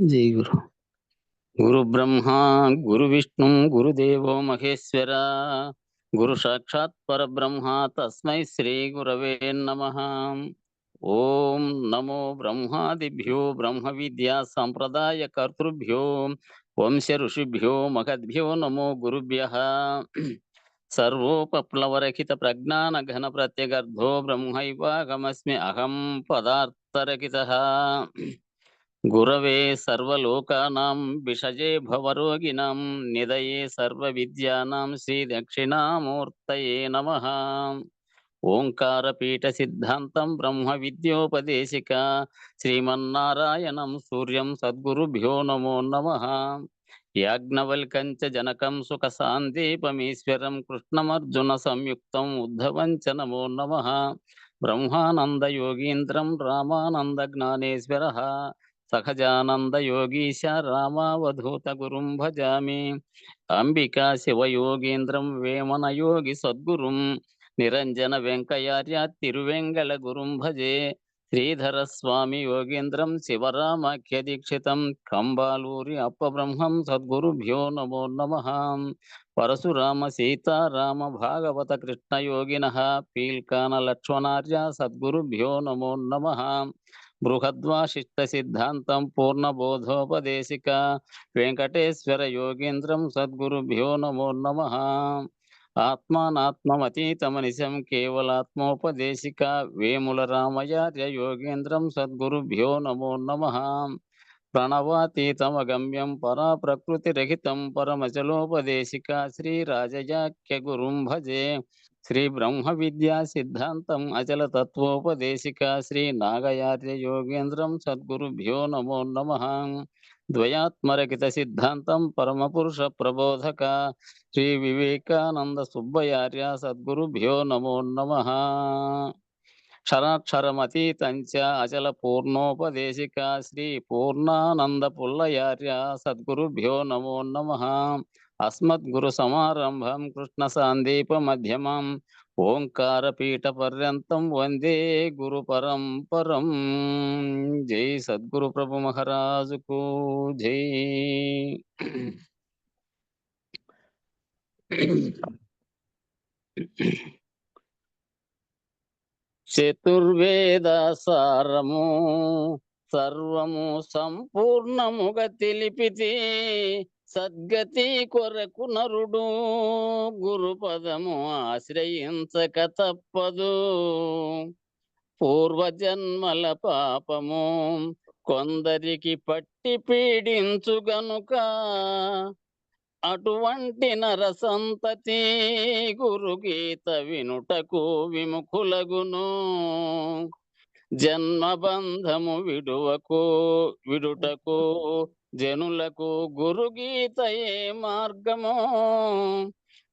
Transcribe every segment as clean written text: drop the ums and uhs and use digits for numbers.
జై గురు. గురు బ్రహ్మ గురు విష్ణు గురుదేవో మహేశ్వర గురు సాక్షాత్ పరబ్రహ్మ తస్మై శ్రీ గురవే నమః. ఓం నమో బ్రహ్మాదిభ్యో బ్రహ్మ విద్యా సంప్రదాయ కర్తృభ్యో వంశ ఋషిభ్యో మహద్భ్యో నమో గురుభ్యః. సర్వోపప్లవరహిత ప్రజ్ఞాన ఘన ప్రత్యగర్భో బ్రహ్మైవాగమస్మి అహం పదార్థరహితః. గురవే సర్వలోకానాం విషజే భవరోగిణాం నిదయే సర్వవిద్యానాం శ్రీ దక్షిణామూర్తయే నమః. ఓంకారపీఠ సిద్ధాంతం బ్రహ్మ విద్యోపదేశిక శ్రీమన్నారాయణం సూర్యం సద్గురుభ్యో నమో నమః. యాజ్ఞవల్కంచ జనకం సుఖ సాందీపమీశ్వరం కృష్ణమర్జున సంయుక్తం ఉద్ధవం చ నమో నమః. బ్రహ్మానంద యోగీంద్రం రామానంద జ్ఞానేశ్వరః సహజానంద యోగీశ రామావధూత గురుం భజామి. అంబికా శివయోగీంద్రం వేమన యోగి సద్గురుం నిరంజన వెంకయార్య తిరువెంగళ గురుం భజే. శ్రీధర స్వామి యోగీంద్రం శివరామాఖ్య దీక్షితం కంబాలూరి అప్పబ్రహ్మం సద్గురుభ్యో నమో నమః. పరశురామ సీతారామ భాగవత కృష్ణ యోగినః పీల్కాన లక్ష్మణార్య సద్గురుభ్యో నమో నమః. బృహద్వాసిష్ట సిద్ధాంతం పూర్ణబోధోపదేశిక వెంకటేశ్వర యోగీంద్రం సద్గురుభ్యో నమో నమః. ఆత్మానాత్మమతీతమనిశం కేవలాత్మోపదేశిక వేముల రామయార్య యోగేంద్రం సద్గురుభ్యో నమో నమః. ప్రణవాతీతమగమ్యం పరా ప్రకృతిరహితం పరమచలోపదేశిక శ్రీ రాజయాఖ్య గురుం భజే. శ్రీ బ్రహ్మ విద్యా సిద్ధాంతం అచల తత్వోపదేశిక శ్రీ నాగయార్య యోగేంద్రం సద్గురుభ్యో నమో నమః. ద్వయాత్మరహిత సిద్ధాంతం పరమపురుష ప్రబోధక శ్రీ వివేకానంద సుబ్బయార్య సద్గురుభ్యో నమో నమః. క్షరాక్షరమతీతంచ అచల పూర్ణోపదేశిక శ్రీ పూర్ణానంద పుల్లయార్య సద్గురుభ్యో నమో నమః. అస్మద్గురు సమారంభం కృష్ణ సాందీప మధ్యమం ఓంకారపీఠ పర్యంతం వందే గురు పరంపరం. జై సద్గురు ప్రభు మహారాజుకు జై. చతుర్వేద సారము సర్వము సంపూర్ణముగా తెలిపితే సద్గతి కొరకు నరుడు గురు పదము ఆశ్రయించక తప్పదు. పూర్వజన్మల పాపము కొందరికి పట్టి పీడించు గనుక అటువంటి నరసంతతి గురుగీత వినుటకు విముఖులగును. జన్మబంధము విడుటకు జనులకు గురుగీతయే మార్గము.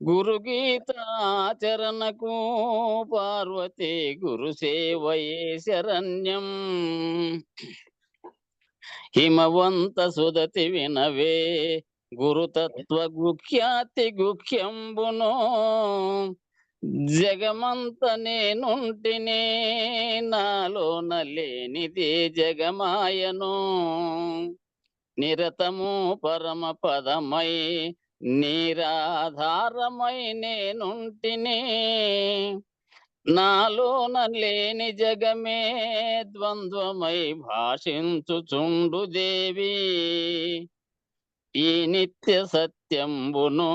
గురుగీత ఆచరణకు పార్వతీ గురు సేవయే శరణ్యం. హిమవంత సుదతి వినవే గురుతత్వ గుఖ్యాతి గుఖ్యంబును. జగమంత నేనుంటినే నాలోన లేనిదే జగమాయను. నిరతము పరమ పదమై నీరాధారమై నేనుంటినే నాలోన లేని జగమే ద్వంద్వమై భాషించుచుండు దేవి. ఈ నిత్య సత్యంబును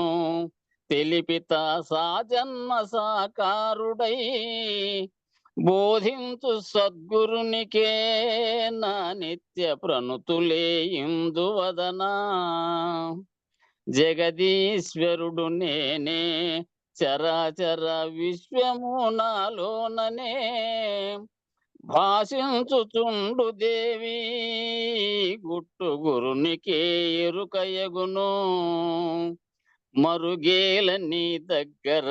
తెలిపిత సాజన్మ సాకారుడై బోధించు సద్గురునికే నా నిత్య ప్రణుతులే ఇందువదనా. జగదీశ్వరుడు నేనే చరాచర విశ్వము నాలోననే భాషించుచుండు దేవి. గుట్టు గురునికే ఎరుకయగును. మరుగేల నీ దగ్గర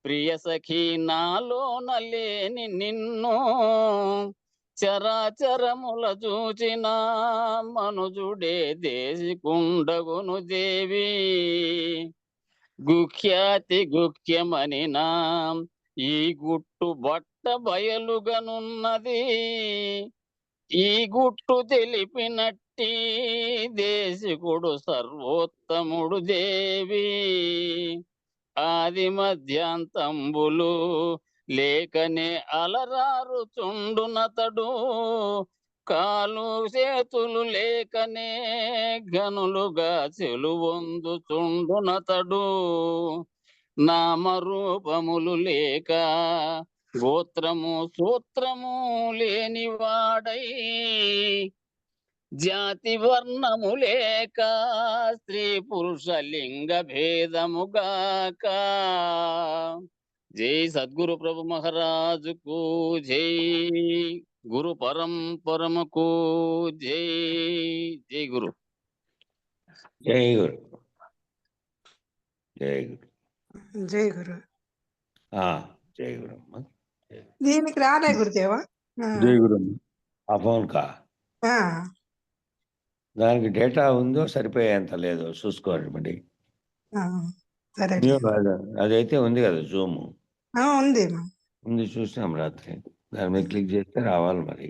ప్రియ సఖీ నాలోన లేని నిన్ను. చరాచరముల చూచిన మనుజుడే దేశికుండగును దేవి. గుఖ్యాతి గుఖ్యమని నా ఈ గుట్టు బట్ట బయలుగనున్నది, ఈ గుట్టు తెలిపినట్టి దేశికుడు సర్వోత్తముడు దేవి. ఆది మధ్యాంతంబులు లేకనే అలరారుచుండునతడు, కాలు చేతులు లేకనే ఘనులుగా చెలువొందుచుండునతడు. నామరూపములు లేక గోత్రము సూత్రము లేనివాడై, జాతి వర్ణము లేక స్త్రీ పురుష లింగ భేదముగాక. జై సద్గురు ప్రభు మహారాజుకు జై, గురు పరంపరముకు జై. జై గురు. జై గురు. జై గురు. జై గురు. జై గురు. దీనికి రాలే గురుదేవా. జై గురు. ఆ ఫోన్ కా దానికి డేటా ఉందో సరిపోయేంత లేదో చూసుకోండి మరి. సరే, అదైతే ఉంది కదా జూమ్ ఉంది ఉంది, చూసాం రాత్రి. దాని మీద క్లిక్ చేస్తే రావాలి మరి.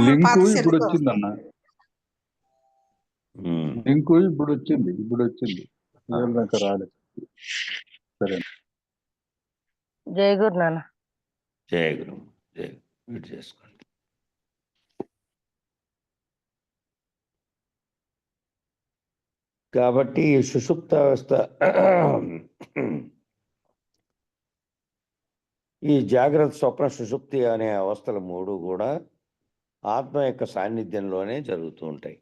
లింకు ఇప్పుడు వచ్చిందన్న, లింకు ఇప్పుడు వచ్చింది రాలేదు. సరే, జై గురు నాన్న. జై గురు. జై వీటి చేసుకోండి. కాబట్టి సుషుప్త అవస్థ, ఈ జాగ్రత్త స్వప్న సుషుప్తి అనే అవస్థలు మూడు కూడా ఆత్మ యొక్క సాన్నిధ్యంలోనే జరుగుతూ ఉంటాయి.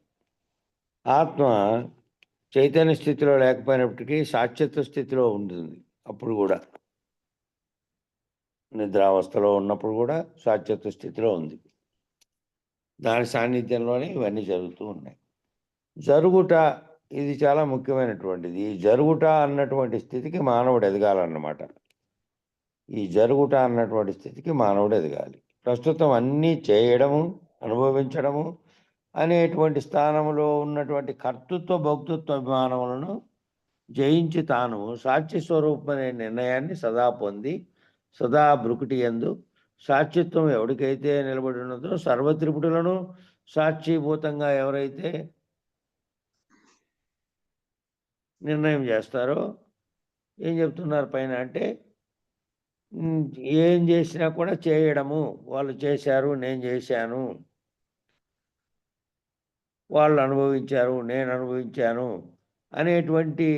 ఆత్మ చైతన్య స్థితిలో లేకపోయినప్పటికీ సాక్షిత్వ స్థితిలో ఉంటుంది. అప్పుడు కూడా నిద్రావస్థలో ఉన్నప్పుడు కూడా సాక్షిత్వ స్థితిలో ఉంది. దాని సాన్నిధ్యంలోనే ఇవన్నీ జరుగుతూ ఉన్నాయి. జరుగుట ఇది చాలా ముఖ్యమైనటువంటిది. ఈ జరుగుట అన్నటువంటి స్థితికి మానవుడు ఎదగాలన్నమాట. ఈ జరుగుట అన్నటువంటి స్థితికి మానవుడు ఎదగాలి. ప్రస్తుతం అన్నీ చేయడము, అనుభవించడము అనేటువంటి స్థానంలో ఉన్నటువంటి కర్తృత్వ భోక్తృత్వ అభిమానములను జయించి తాను సాక్షి స్వరూపం అనే నిర్ణయాన్ని సదా పొంది సదా బ్రుకుటి యందు సాక్షిత్వం ఎవరికైతే నిలబడి ఉన్నదో, సర్వత్రిపుటులను సాక్షిభూతంగా ఎవరైతే నిర్ణయం చేస్తారో, ఏం చెప్తున్నారు పైన అంటే, ఏం చేసినా కూడా చేయడము, వాళ్ళు చేశారు నేను చేశాను, వాళ్ళు అనుభవించారు నేను అనుభవించాను అనేటువంటి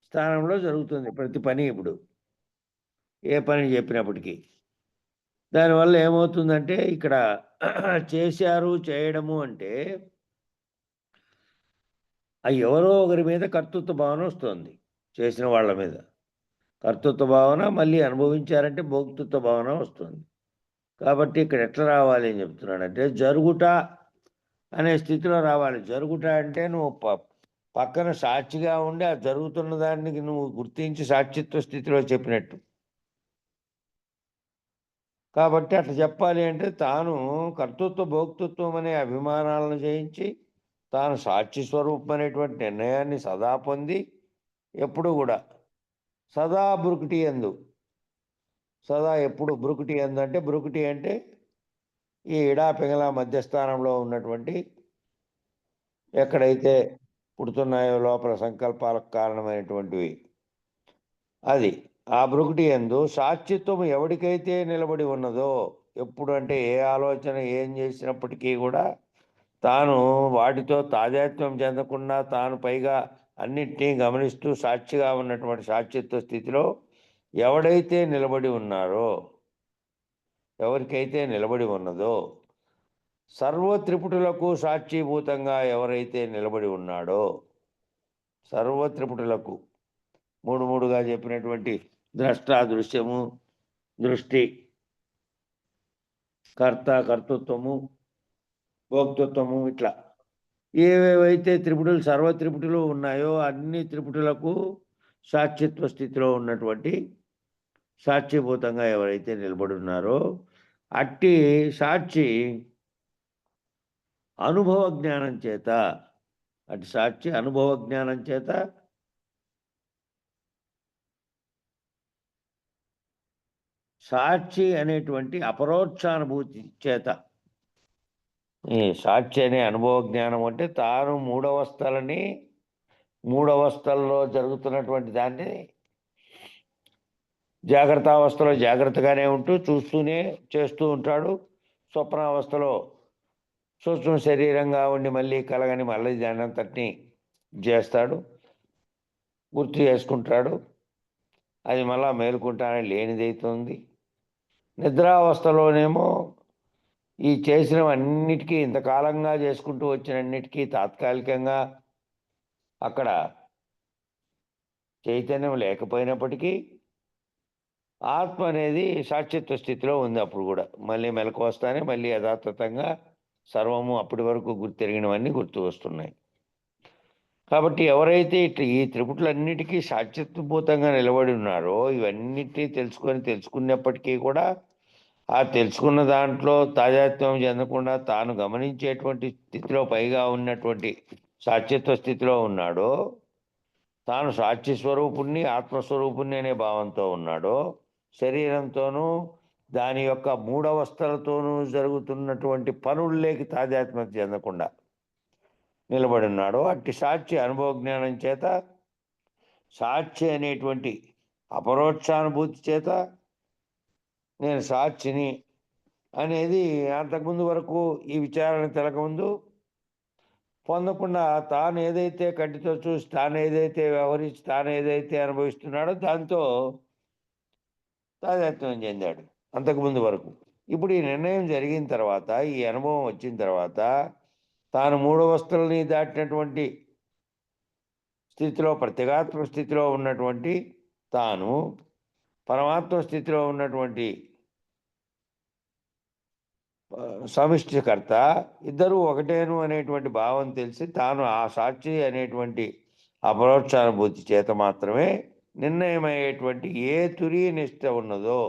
స్థానంలో జరుగుతుంది ప్రతి పని. ఇప్పుడు ఏ పని చెప్పినప్పటికీ దానివల్ల ఏమవుతుందంటే, ఇక్కడ చేశారు చేయడము అంటే ఎవరో ఒకరి మీద కర్తృత్వ భావన వస్తుంది. చేసిన వాళ్ళ మీద కర్తృత్వ భావన, మళ్ళీ అనుభవించారంటే భోక్తృత్వ భావన వస్తుంది. కాబట్టి ఇక్కడ ఎట్లా రావాలి అని చెప్తున్నాడంటే, జరుగుట అనే స్థితిలో రావాలి. జరుగుట అంటే నువ్వు పక్కన సాక్షిగా ఉండి ఆ జరుగుతున్న దానికి నువ్వు గుర్తించి సాక్షిత్వ స్థితిలో చెప్పినట్టు. కాబట్టి అట్లా చెప్పాలి అంటే తాను కర్తృత్వ భోక్తృత్వం అనే అభిమానాలను జయించి తాను సాక్షి స్వరూపం అనేటువంటి నిర్ణయాన్ని సదా పొంది ఎప్పుడు కూడా సదా బ్రుకుటి యందు, సదా ఎప్పుడు బ్రుకుటి యందు అంటే, బ్రుకుటి అంటే ఈ ఇడా పింగళ మధ్యస్థానంలో ఉన్నటువంటి ఎక్కడైతే పుడుతున్నాయో లోపల సంకల్పాలకు కారణమైనటువంటివి, అది ఆ బ్రుకుటి యందు సాక్షిత్వం ఎవరికైతే నిలబడి ఉన్నదో, ఎప్పుడు అంటే ఏ ఆలోచన ఏం చేసినప్పటికీ కూడా తాను వాటితో తాదాత్మ్యం చెందకుండా తాను పైగా అన్నిటినీ గమనిస్తూ సాక్షిగా ఉన్నటువంటి సాక్షిత్వ స్థితిలో ఎవడైతే నిలబడి ఉన్నారో, ఎవరికైతే నిలబడి ఉన్నదో, సర్వత్రిపుటులకు సాక్షిభూతంగా ఎవరైతే నిలబడి ఉన్నాడో, సర్వత్రిపుటులకు మూడు మూడుగా చెప్పినటువంటి ద్రష్ట, దృశ్యము, దృష్టి, కర్త, కర్తృత్వము, భోక్తృత్వము, ఇట్లా ఏవేవైతే త్రిపుటులు సర్వత్రిపుటులు ఉన్నాయో అన్ని త్రిపుటులకు సాక్షిత్వ స్థితిలో ఉన్నటువంటి సాక్షిభూతంగా ఎవరైతే నిలబడి ఉన్నారో అట్టి సాక్షి అనుభవ జ్ఞానం చేత, అటు సాక్షి అనుభవ జ్ఞానం చేత సాక్షి అనేటువంటి అపరోక్షానుభూతి చేత, ఈ సాక్షి అనే అనుభవ జ్ఞానం అంటే తాను మూడవస్థల్లో జరుగుతున్నటువంటి దాన్ని జాగ్రత్త అవస్థలో జాగ్రత్తగానే ఉంటూ చూస్తూనే చేస్తూ ఉంటాడు. స్వప్నావస్థలో సూక్ష్మ శరీరంగా ఉండి మళ్ళీ కలగని మళ్ళీ దానంతటిని చేస్తాడు, గుర్తు చేసుకుంటాడు. అది మళ్ళా మేలుకుంటానే లేనిదైతుంది. నిద్రావస్థలోనేమో ఈ చేసినవన్నిటికీ, ఇంతకాలంగా చేసుకుంటూ వచ్చినన్నిటికీ తాత్కాలికంగా అక్కడ చైతన్యం లేకపోయినప్పటికీ ఆత్మ అనేది సాక్షిత్వ స్థితిలో ఉంది. అప్పుడు కూడా మళ్ళీ మెలకు వస్తానే మళ్ళీ యథాతథంగా సర్వము అప్పటి వరకు గుర్తెరిగినవన్నీ గుర్తు వస్తున్నాయి. కాబట్టి ఎవరైతే ఈ త్రిపుట్లన్నిటికీ సాక్షిత్వభూతంగా నిలబడి ఉన్నారో, ఇవన్నిటినీ తెలుసుకున్నప్పటికీ కూడా ఆ తెలుసుకున్న దాంట్లో తాజాత్వం చెందకుండా తాను గమనించేటువంటి స్థితిలో పైగా ఉన్నటువంటి సాక్షిత్వ స్థితిలో ఉన్నాడో, తాను సాక్షి స్వరూపుణ్ణి ఆత్మస్వరూపుణ్ణి అనే భావంతో ఉన్నాడో, శరీరంతోనూ దాని యొక్క మూడవస్థలతోనూ జరుగుతున్నటువంటి పనుల్లోకి తాదాత్మ్యత చెందకుండా నిలబడి ఉన్నాడో, అట్టి సాక్షి అనుభవ జ్ఞానం చేత, సాక్షి అనేటువంటి అపరోక్షానుభూతి చేత నేను సాక్షిని అనేది అంతకుముందు వరకు ఈ విచారణ తెలకముందు పొందకుండా తాను ఏదైతే కంటితో చూసి, తాను ఏదైతే వ్యవహరించి, తాను ఏదైతే అనుభవిస్తున్నాడో దాంతో తాదాత్మ్యం చెందాడు అంతకుముందు వరకు. ఇప్పుడు ఈ నిర్ణయం జరిగిన తర్వాత, ఈ అనుభవం వచ్చిన తర్వాత, తాను మూడవస్థలని దాటినటువంటి స్థితిలో, ప్రత్యేగాత్మ స్థితిలో ఉన్నటువంటి తాను, పరమాత్మ స్థితిలో ఉన్నటువంటి సమిష్టికర్త, ఇద్దరూ ఒకటేను అనేటువంటి భావం తెలిసి తాను ఆ సాక్షి అనేటువంటి అపరోక్షానుభూతి చేత మాత్రమే నిర్ణయమయ్యేటువంటి ఏ తురీయ నిష్ట ఉన్నదో,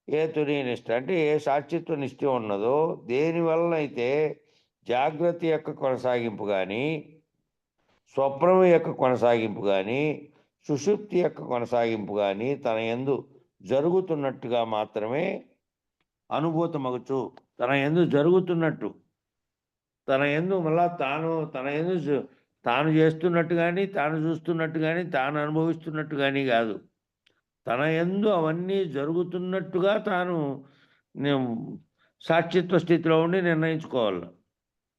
ఏ తురీయ నిష్ట అంటే ఏ సాక్షిత్వ నిష్ట ఉన్నదో, దేనివల్లనైతే జాగ్రత్త యొక్క కొనసాగింపు కానీ, స్వప్నం యొక్క కొనసాగింపు కానీ, సుషుప్తి యొక్క కొనసాగింపు కానీ తన యందు జరుగుతున్నట్టుగా మాత్రమే అనుభూతమగుచు, తన యందు జరుగుతున్నట్టు, తన యందు మళ్ళా తాను చేస్తున్నట్టు కానీ, తాను చూస్తున్నట్టు కానీ, తాను అనుభవిస్తున్నట్టు కానీ కాదు, తన యందు అవన్నీ జరుగుతున్నట్టుగా తాను సాక్షిత్వ స్థితిలో ఉండి నిర్ణయించుకోవాలి,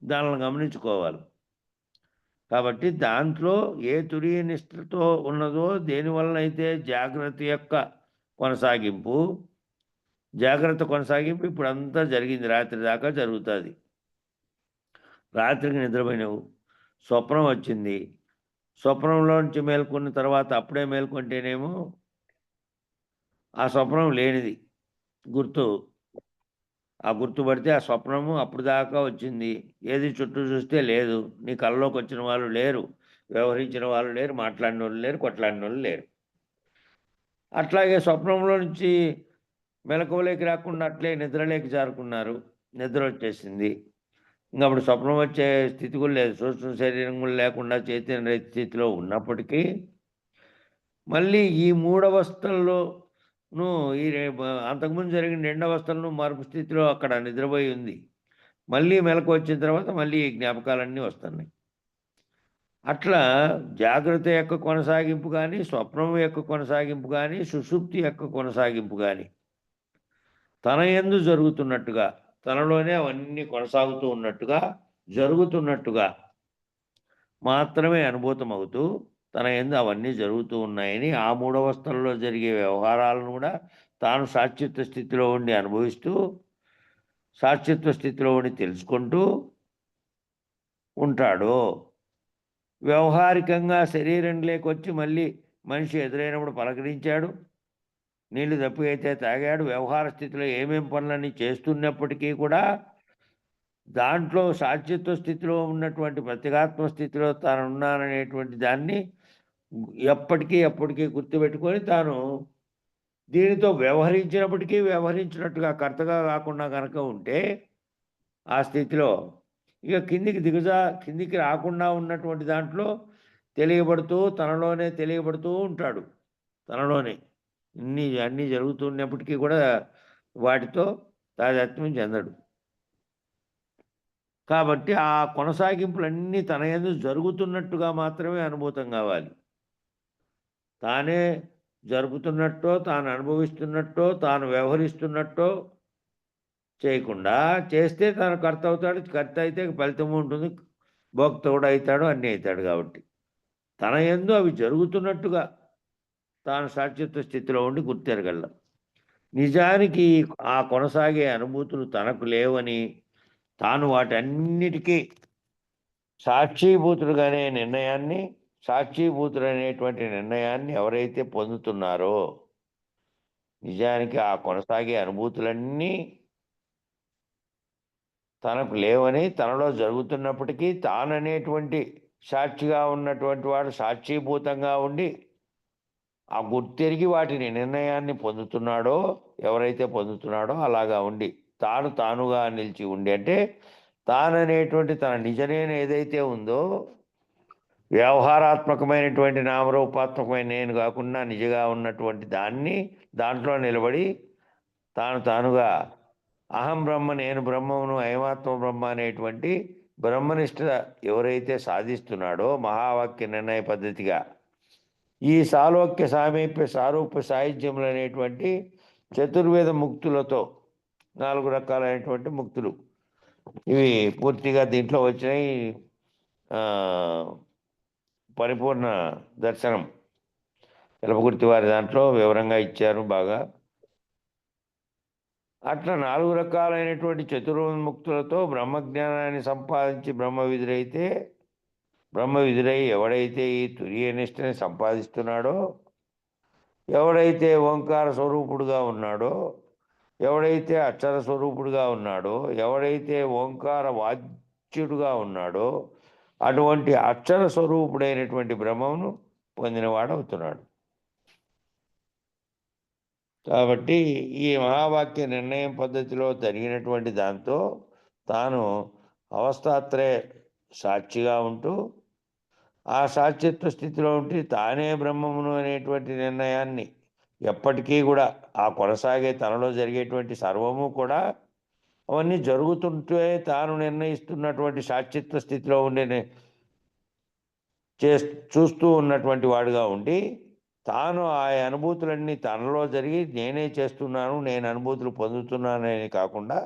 దానిని గమనించుకోవాలి. కాబట్టి దాంట్లో ఏ తురీయ నిష్ఠతో ఉన్నదో, దేనివల్లనైతే జాగ్రత్త యొక్క కొనసాగింపు, ఇప్పుడు అంతా జరిగింది, రాత్రి దాకా జరుగుతుంది. రాత్రికి నిద్రపోయినావు, స్వప్నం వచ్చింది, స్వప్నంలోంచి మేల్కొన్న తర్వాత అప్పుడే మేల్కొంటేనేమో ఆ స్వప్నం లేనిది గుర్తు, ఆ గుర్తుపడితే ఆ స్వప్నము అప్పుడు దాకా వచ్చింది, ఏది చుట్టూ చూస్తే లేదు, నీ కళ్ళలోకి వచ్చిన వాళ్ళు లేరు, వ్యవహరించిన వాళ్ళు లేరు, మాట్లాడిన వాళ్ళు లేరు, కొట్లాడిన వాళ్ళు లేరు. అట్లాగే స్వప్నంలో నుంచి మెలకువలోకి రాకుండా అట్లే నిద్రలోకి జారుకున్నారు, నిద్ర వచ్చేసింది. ఇంకా అప్పుడు స్వప్నం వచ్చే స్థితి కూడా లేదు, సూక్ష్మ శరీరం కూడా లేకుండా చైతన్య స్థితిలో ఉన్నప్పటికీ మళ్ళీ ఈ మూడవస్థల్లోనూ, ఈ అంతకుముందు జరిగిన రెండవస్థలను మరొక స్థితిలో అక్కడ నిద్రపోయి ఉంది. మళ్ళీ మెలకు వచ్చిన తర్వాత మళ్ళీ ఈ జ్ఞాపకాలన్నీ వస్తున్నాయి. అట్లా జాగ్రత్త యొక్క కొనసాగింపు కానీ, స్వప్నం యొక్క కొనసాగింపు కానీ, సుషుప్తి యొక్క కొనసాగింపు కానీ తన యందు జరుగుతున్నట్టుగా, తనలోనే అవన్నీ కొనసాగుతూ ఉన్నట్టుగా, జరుగుతున్నట్టుగా మాత్రమే అనుభూతమవుతూ, తన యందు అవన్నీ జరుగుతూ ఉన్నాయని, ఆ మూడవస్థలలో జరిగే వ్యవహారాలను కూడా తాను సాక్షిత్వ స్థితిలో ఉండి అనుభవిస్తూ, సాక్షిత్వ స్థితిలో ఉండి తెలుసుకుంటూ ఉంటాడు. వ్యవహారికంగా శరీరం లేకొచ్చి మళ్ళీ మనిషి ఎదురైనప్పుడు పలకరించాడు, నీళ్లు దప్పికైతే తాగాడు, వ్యవహార స్థితిలో ఏమేం పనులన్నీ చేస్తున్నప్పటికీ కూడా దాంట్లో సాక్షిత్వ స్థితిలో ఉన్నటువంటి ప్రత్యేగాత్మ స్థితిలో తాను ఉన్నాననేటువంటి దాన్ని ఎప్పటికీ గుర్తుపెట్టుకొని తాను దీనితో వ్యవహరించినట్టుగా కర్తగా కాకుండా కనుక ఉంటే ఆ స్థితిలో ఇక కిందికి రాకుండా ఉన్నటువంటి దాంట్లో తనలోనే తెలియబడుతూ ఉంటాడు. తనలోనే అన్నీ జరుగుతున్నప్పటికీ కూడా వాటితో తాదాత్మ్యం చెందడు. కాబట్టి ఆ కొనసాగింపులన్నీ తన యందు జరుగుతున్నట్టుగా మాత్రమే అనుభూతం కావాలి. తానే జరుపుతున్నట్టో, తాను అనుభవిస్తున్నట్టో, తాను వ్యవహరిస్తున్నట్టో చేయకుండా, చేస్తే తాను కర్త అవుతాడు. కర్త అయితే ఫలితం ఉంటుంది. భోక్త కూడా అవుతాడు, అన్నీ అవుతాడు. కాబట్టి తన యందు అవి జరుగుతున్నట్టుగా తాను సాక్షిత్వ స్థితిలో ఉండి గుర్తెరగల. నిజానికి ఆ కొనసాగే అనుభూతులు తనకు లేవని, తాను వాటన్నిటికీ సాక్షీభూతుడుగానే సాక్షీభూతుడనేటువంటి నిర్ణయాన్ని ఎవరైతే పొందుతున్నారో, నిజానికి ఆ కొనసాగే అనుభూతులన్నీ తనకు లేవని, తనలో జరుగుతున్నప్పటికీ తాననేటువంటి సాక్షిగా ఉన్నటువంటి వాడు సాక్షీభూతంగా ఉండి ఆ గుర్తెరిగి వాటిని నిర్ణయాన్ని ఎవరైతే పొందుతున్నాడో అలాగా ఉండి తానుగా నిలిచి ఉండి, అంటే తాననేటువంటి తన నిజనేను ఏదైతే ఉందో, వ్యవహారాత్మకమైనటువంటి నామరూపాత్మకమైన నేను కాకుండా నిజంగా ఉన్నటువంటి దాంట్లో నిలబడి తానుగా అహం బ్రహ్మ, నేను బ్రహ్మమును, అయమాత్మ బ్రహ్మ అనేటువంటి బ్రహ్మనిష్ట ఎవరైతే సాధిస్తున్నాడో మహావాక్య నిర్ణయ పద్ధతిగా, ఈ సాలోక్య సామీప్య సారూప్య సాహిత్యములు అనేటువంటి చతుర్వేద ముక్తులతో 4 రకాలైనటువంటి ముక్తులు ఇవి పూర్తిగా దీంట్లో వచ్చినాయి. పరిపూర్ణ దర్శనం ఎలపకుర్తి వారి దాంట్లో వివరంగా ఇచ్చారు బాగా. అట్లా 4 రకాలైనటువంటి చతుర్ముక్తులతో బ్రహ్మజ్ఞానాన్ని సంపాదించి బ్రహ్మవిధుడై ఎవడైతే ఈ తురీయ నిష్టని సంపాదిస్తున్నాడో, ఎవడైతే ఓంకార స్వరూపుడుగా ఉన్నాడో, ఎవడైతే అక్షర స్వరూపుడుగా ఉన్నాడో, ఎవడైతే ఓంకార వాచ్యుడుగా ఉన్నాడో, అటువంటి అక్షర స్వరూపుడైనటువంటి బ్రహ్మమును పొందినవాడవుతున్నాడు. కాబట్టి ఈ మహావాక్య నిర్ణయం పద్ధతిలో జరిగినటువంటి దాంతో తాను అవస్థాత్రయ సాక్షిగా ఉంటూ, ఆ సాక్షిత్వ స్థితిలో ఉండి తానే బ్రహ్మమును అనేటువంటి నిర్ణయాన్ని ఎప్పటికీ కూడా ఆ కొనసాగే తనలో జరిగేటువంటి సర్వము కూడా అవన్నీ జరుగుతుంటే తాను నిర్ణయిస్తున్నటువంటి సాక్షిత్వ స్థితిలో ఉండే చూస్తూ ఉన్నటువంటి వాడుగా ఉండి, తాను ఆ అనుభూతులన్నీ తనలో జరిగి నేనే చేస్తున్నాను, నేను అనుభూతులు పొందుతున్నానని కాకుండా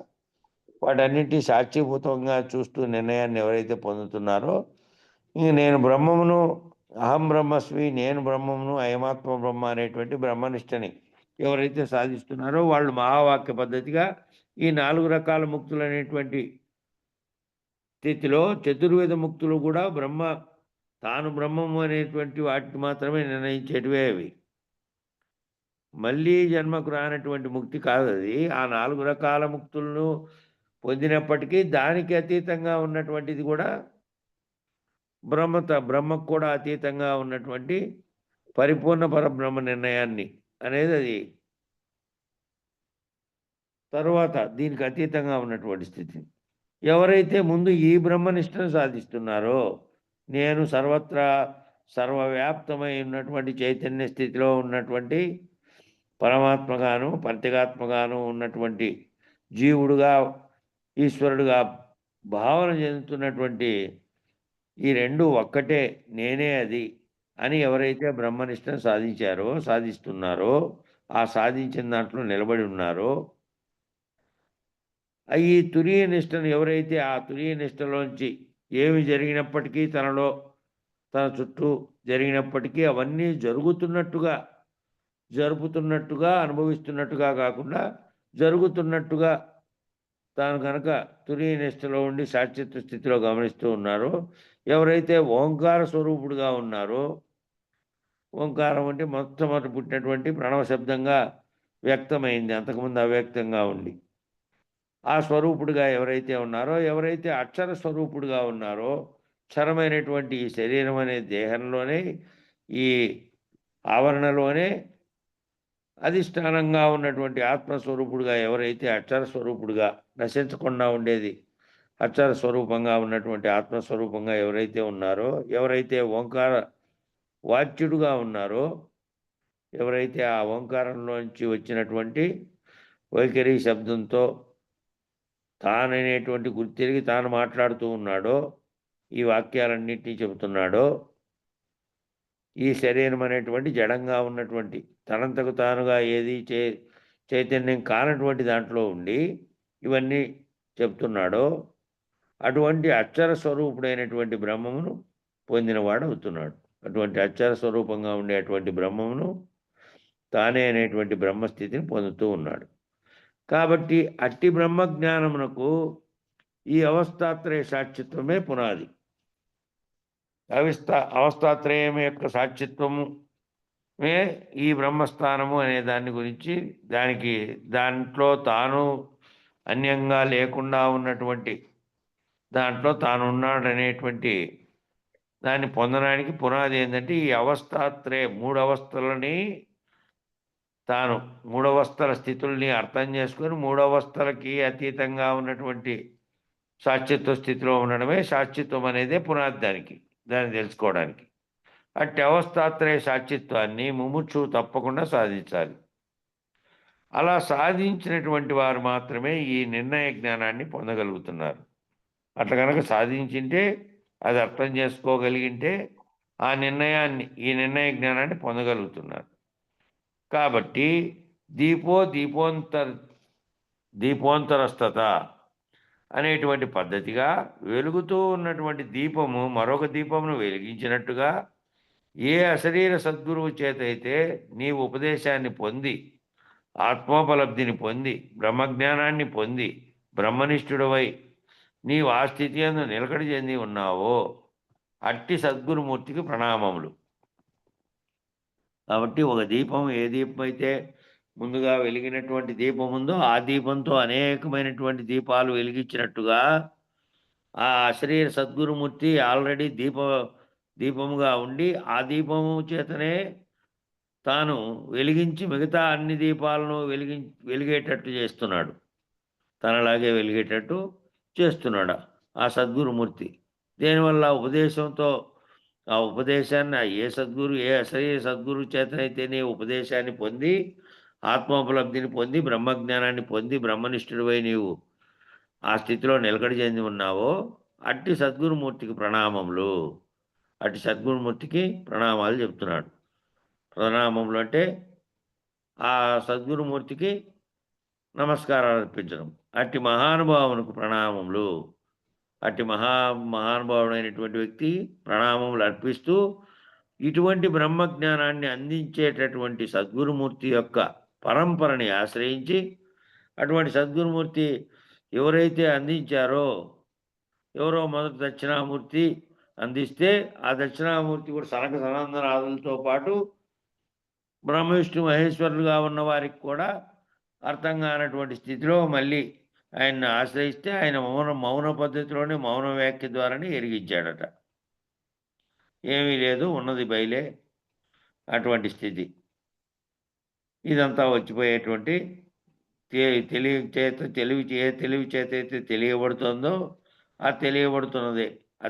వాటన్నిటి సాక్షిభూతంగా చూస్తూ నిర్ణయాన్ని ఎవరైతే పొందుతున్నారో, ఇంక నేను బ్రహ్మమును, అహం బ్రహ్మస్మి, నేను బ్రహ్మమును, అయమాత్మ బ్రహ్మ అనేటువంటి బ్రహ్మనిష్టని ఎవరైతే సాధిస్తున్నారో వాళ్ళు మహావాక్య పద్ధతిగా ఈ 4 రకాల ముక్తులు అనేటువంటి స్థితిలో చతుర్వేద ముక్తులు కూడా తాను బ్రహ్మము అనేటువంటి వాటిని మాత్రమే నిర్ణయించేటివే అవి. మళ్ళీ జన్మకు రానటువంటి ముక్తి కాదు అది. ఆ 4 రకాల ముక్తులను పొందినప్పటికీ దానికి అతీతంగా ఉన్నటువంటిది కూడా బ్రహ్మకు కూడా అతీతంగా ఉన్నటువంటి పరిపూర్ణ పరబ్రహ్మ నిర్ణయాన్ని అనేది అది తరువాత దీనికి అతీతంగా ఉన్నటువంటి స్థితి. ఎవరైతే ముందు ఈ బ్రహ్మనిష్టను సాధిస్తున్నారో, నేను సర్వత్రా సర్వవ్యాప్తమై ఉన్నటువంటి చైతన్య స్థితిలో ఉన్నటువంటి పరమాత్మగాను ప్రత్యేగాత్మగాను ఉన్నటువంటి జీవుడుగా ఈశ్వరుడుగా భావన చెందుతున్నటువంటి ఈ రెండు ఒక్కటే, నేనే అది అని ఎవరైతే బ్రహ్మనిష్టను సాధిస్తున్నారో, ఆ సాధించిన దాంట్లో నిలబడి ఉన్నారో, ఈ తురీయ నిష్టను ఎవరైతే ఆ తురీయ నిష్టలోంచి ఏమి జరిగినప్పటికీ తన చుట్టూ జరిగినప్పటికీ అవన్నీ జరుపుతున్నట్టుగా అనుభవిస్తున్నట్టుగా కాకుండా జరుగుతున్నట్టుగా తాను కనుక తురీయ నిష్టలో ఉండి సాక్షిత్వ స్థితిలో గమనిస్తూ ఉన్నారో, ఎవరైతే ఓంకార స్వరూపుడుగా ఉన్నారో, ఓంకారం అంటే మొట్టమొదటి పుట్టినటువంటి ప్రణవ శబ్దంగా వ్యక్తమైంది, అంతకుముందు అవ్యక్తంగా ఉండి ఆ స్వరూపుడుగా ఎవరైతే ఉన్నారో, ఎవరైతే అక్షర స్వరూపుడుగా ఉన్నారో, క్షరమైనటువంటి ఈ శరీరం అనే దేహంలోనే, ఈ ఆవరణలోనే అధిష్టానంగా ఉన్నటువంటి ఆత్మస్వరూపుడుగా ఎవరైతే అక్షర స్వరూపుడుగా నశించకుండా ఉండేది అక్షర స్వరూపంగా ఉన్నటువంటి ఆత్మస్వరూపంగా ఎవరైతే ఉన్నారో, ఎవరైతే ఓంకార వాచ్యుడుగా ఉన్నారో, ఎవరైతే ఆ ఓంకారంలోంచి వచ్చినటువంటి వైఖరి శబ్దంతో తాననేటువంటి గుర్తిరిగి తాను మాట్లాడుతూ ఉన్నాడో, ఈ వాక్యాలన్నింటినీ చెబుతున్నాడో, ఈ శరీరం అనేటువంటి జడంగా ఉన్నటువంటి తనంతకు తానుగా ఏది చైతన్యం కానటువంటి దాంట్లో ఉండి ఇవన్నీ చెప్తున్నాడో, అటువంటి అక్షర స్వరూపుడైనటువంటి బ్రహ్మమును పొందినవాడు అవుతున్నాడు. అటువంటి అక్షర స్వరూపంగా ఉండేటువంటి బ్రహ్మమును తానే అనేటువంటి బ్రహ్మస్థితిని పొందుతూ ఉన్నాడు. కాబట్టి అట్టి బ్రహ్మజ్ఞానమునకు ఈ అవస్థాత్రయ సాక్షిత్వమే పునాది. అవస్థాత్రయం యొక్క సాక్షిత్వమే ఈ బ్రహ్మస్థానము అనే దాని గురించి, దాంట్లో తాను అన్యంగా లేకుండా ఉన్నటువంటి దాంట్లో తాను ఉన్నాడనేటువంటి దాన్ని పొందడానికి పునాది ఏంటంటే ఈ అవస్థాత్రయ మూడవస్థలని తాను మూడవస్థల స్థితుల్ని అర్థం చేసుకొని మూడవస్థలకి అతీతంగా ఉన్నటువంటి సాక్షిత్వ స్థితిలో ఉండడమే సాక్షిత్వం అనేదే పునాది దాన్ని తెలుసుకోవడానికి. అట్టి అవస్థాత్రయ సాక్షిత్వాన్ని ముముక్షువు తప్పకుండా సాధించాలి. అలా సాధించినటువంటి వారు మాత్రమే ఈ నిర్ణయ జ్ఞానాన్ని పొందగలుగుతున్నారు. అట్లా కనుక సాధించింటే, అది అర్థం చేసుకోగలిగింటే ఈ నిర్ణయ జ్ఞానాన్ని పొందగలుగుతున్నారు. కాబట్టి దీపోంతరస్థత అనేటువంటి పద్ధతిగా వెలుగుతూ ఉన్నటువంటి దీపము మరొక దీపమును వెలిగించినట్టుగా ఏ అశరీర సద్గురువు చేతైతే నీవు ఉపదేశాన్ని పొంది ఆత్మోపలబ్ధిని పొంది బ్రహ్మజ్ఞానాన్ని పొంది బ్రహ్మనిష్ఠుడవై నీవు ఆ స్థితి యందు నిలకడ చెంది ఉన్నావో అట్టి సద్గురుమూర్తికి ప్రణామములు. కాబట్టి ఒక దీపం ఏ దీపం అయితే ముందుగా వెలిగినటువంటి దీపం ఉందో ఆ దీపంతో అనేకమైనటువంటి దీపాలు వెలిగించినట్టుగా ఆ అశరీర సద్గురుమూర్తి ఆల్రెడీ దీపముగా ఉండి ఆ దీపము చేతనే తాను వెలిగించి మిగతా అన్ని దీపాలను వెలిగేటట్టు చేస్తున్నాడు. తనలాగే వెలిగేటట్టు చేస్తున్నాడు ఆ సద్గురుమూర్తి. దేనివల్ల ఉపదేశంతో ఆ ఉపదేశాన్ని ఏ అశరీర సద్గురు చేతనైతే నీ ఉపదేశాన్ని పొంది ఆత్మోపలబ్ధిని పొంది బ్రహ్మజ్ఞానాన్ని పొంది బ్రహ్మనిష్ఠుడివై నీవు ఆ స్థితిలో నిలకడ చెంది ఉన్నావో అట్టి సద్గురుమూర్తికి ప్రణామములు. అట్టి సద్గురుమూర్తికి ప్రణామాలు చెప్తున్నాడు. ప్రణామములు అంటే ఆ సద్గురుమూర్తికి నమస్కారాలు అర్పించడం. అట్టి మహానుభావునికి ప్రణామములు. అట్టి మహానుభావుడైనటువంటి వ్యక్తి ప్రణామములు అర్పిస్తూ ఇటువంటి బ్రహ్మజ్ఞానాన్ని అందించేటటువంటి సద్గురుమూర్తి యొక్క పరంపరని ఆశ్రయించి అటువంటి సద్గురుమూర్తి ఎవరైతే అందించారో, ఎవరో మొదటి దక్షిణామూర్తి అందిస్తే ఆ దక్షిణామూర్తి కూడా సనక సనందనాదులతో పాటు బ్రహ్మ విష్ణు మహేశ్వరులుగా ఉన్న వారికి కూడా అర్థం కానటువంటి స్థితిలో మళ్ళీ ఆయన్ని ఆశ్రయిస్తే ఆయన మౌన పద్ధతిలోనే మౌన వ్యాఖ్య ద్వారానే ఎరిగించాడట. ఏమీ లేదు, ఉన్నది బయలే అటువంటి స్థితి. ఇదంతా వచ్చిపోయేటువంటి తెలివి చేత అయితే తెలియబడుతుందో ఆ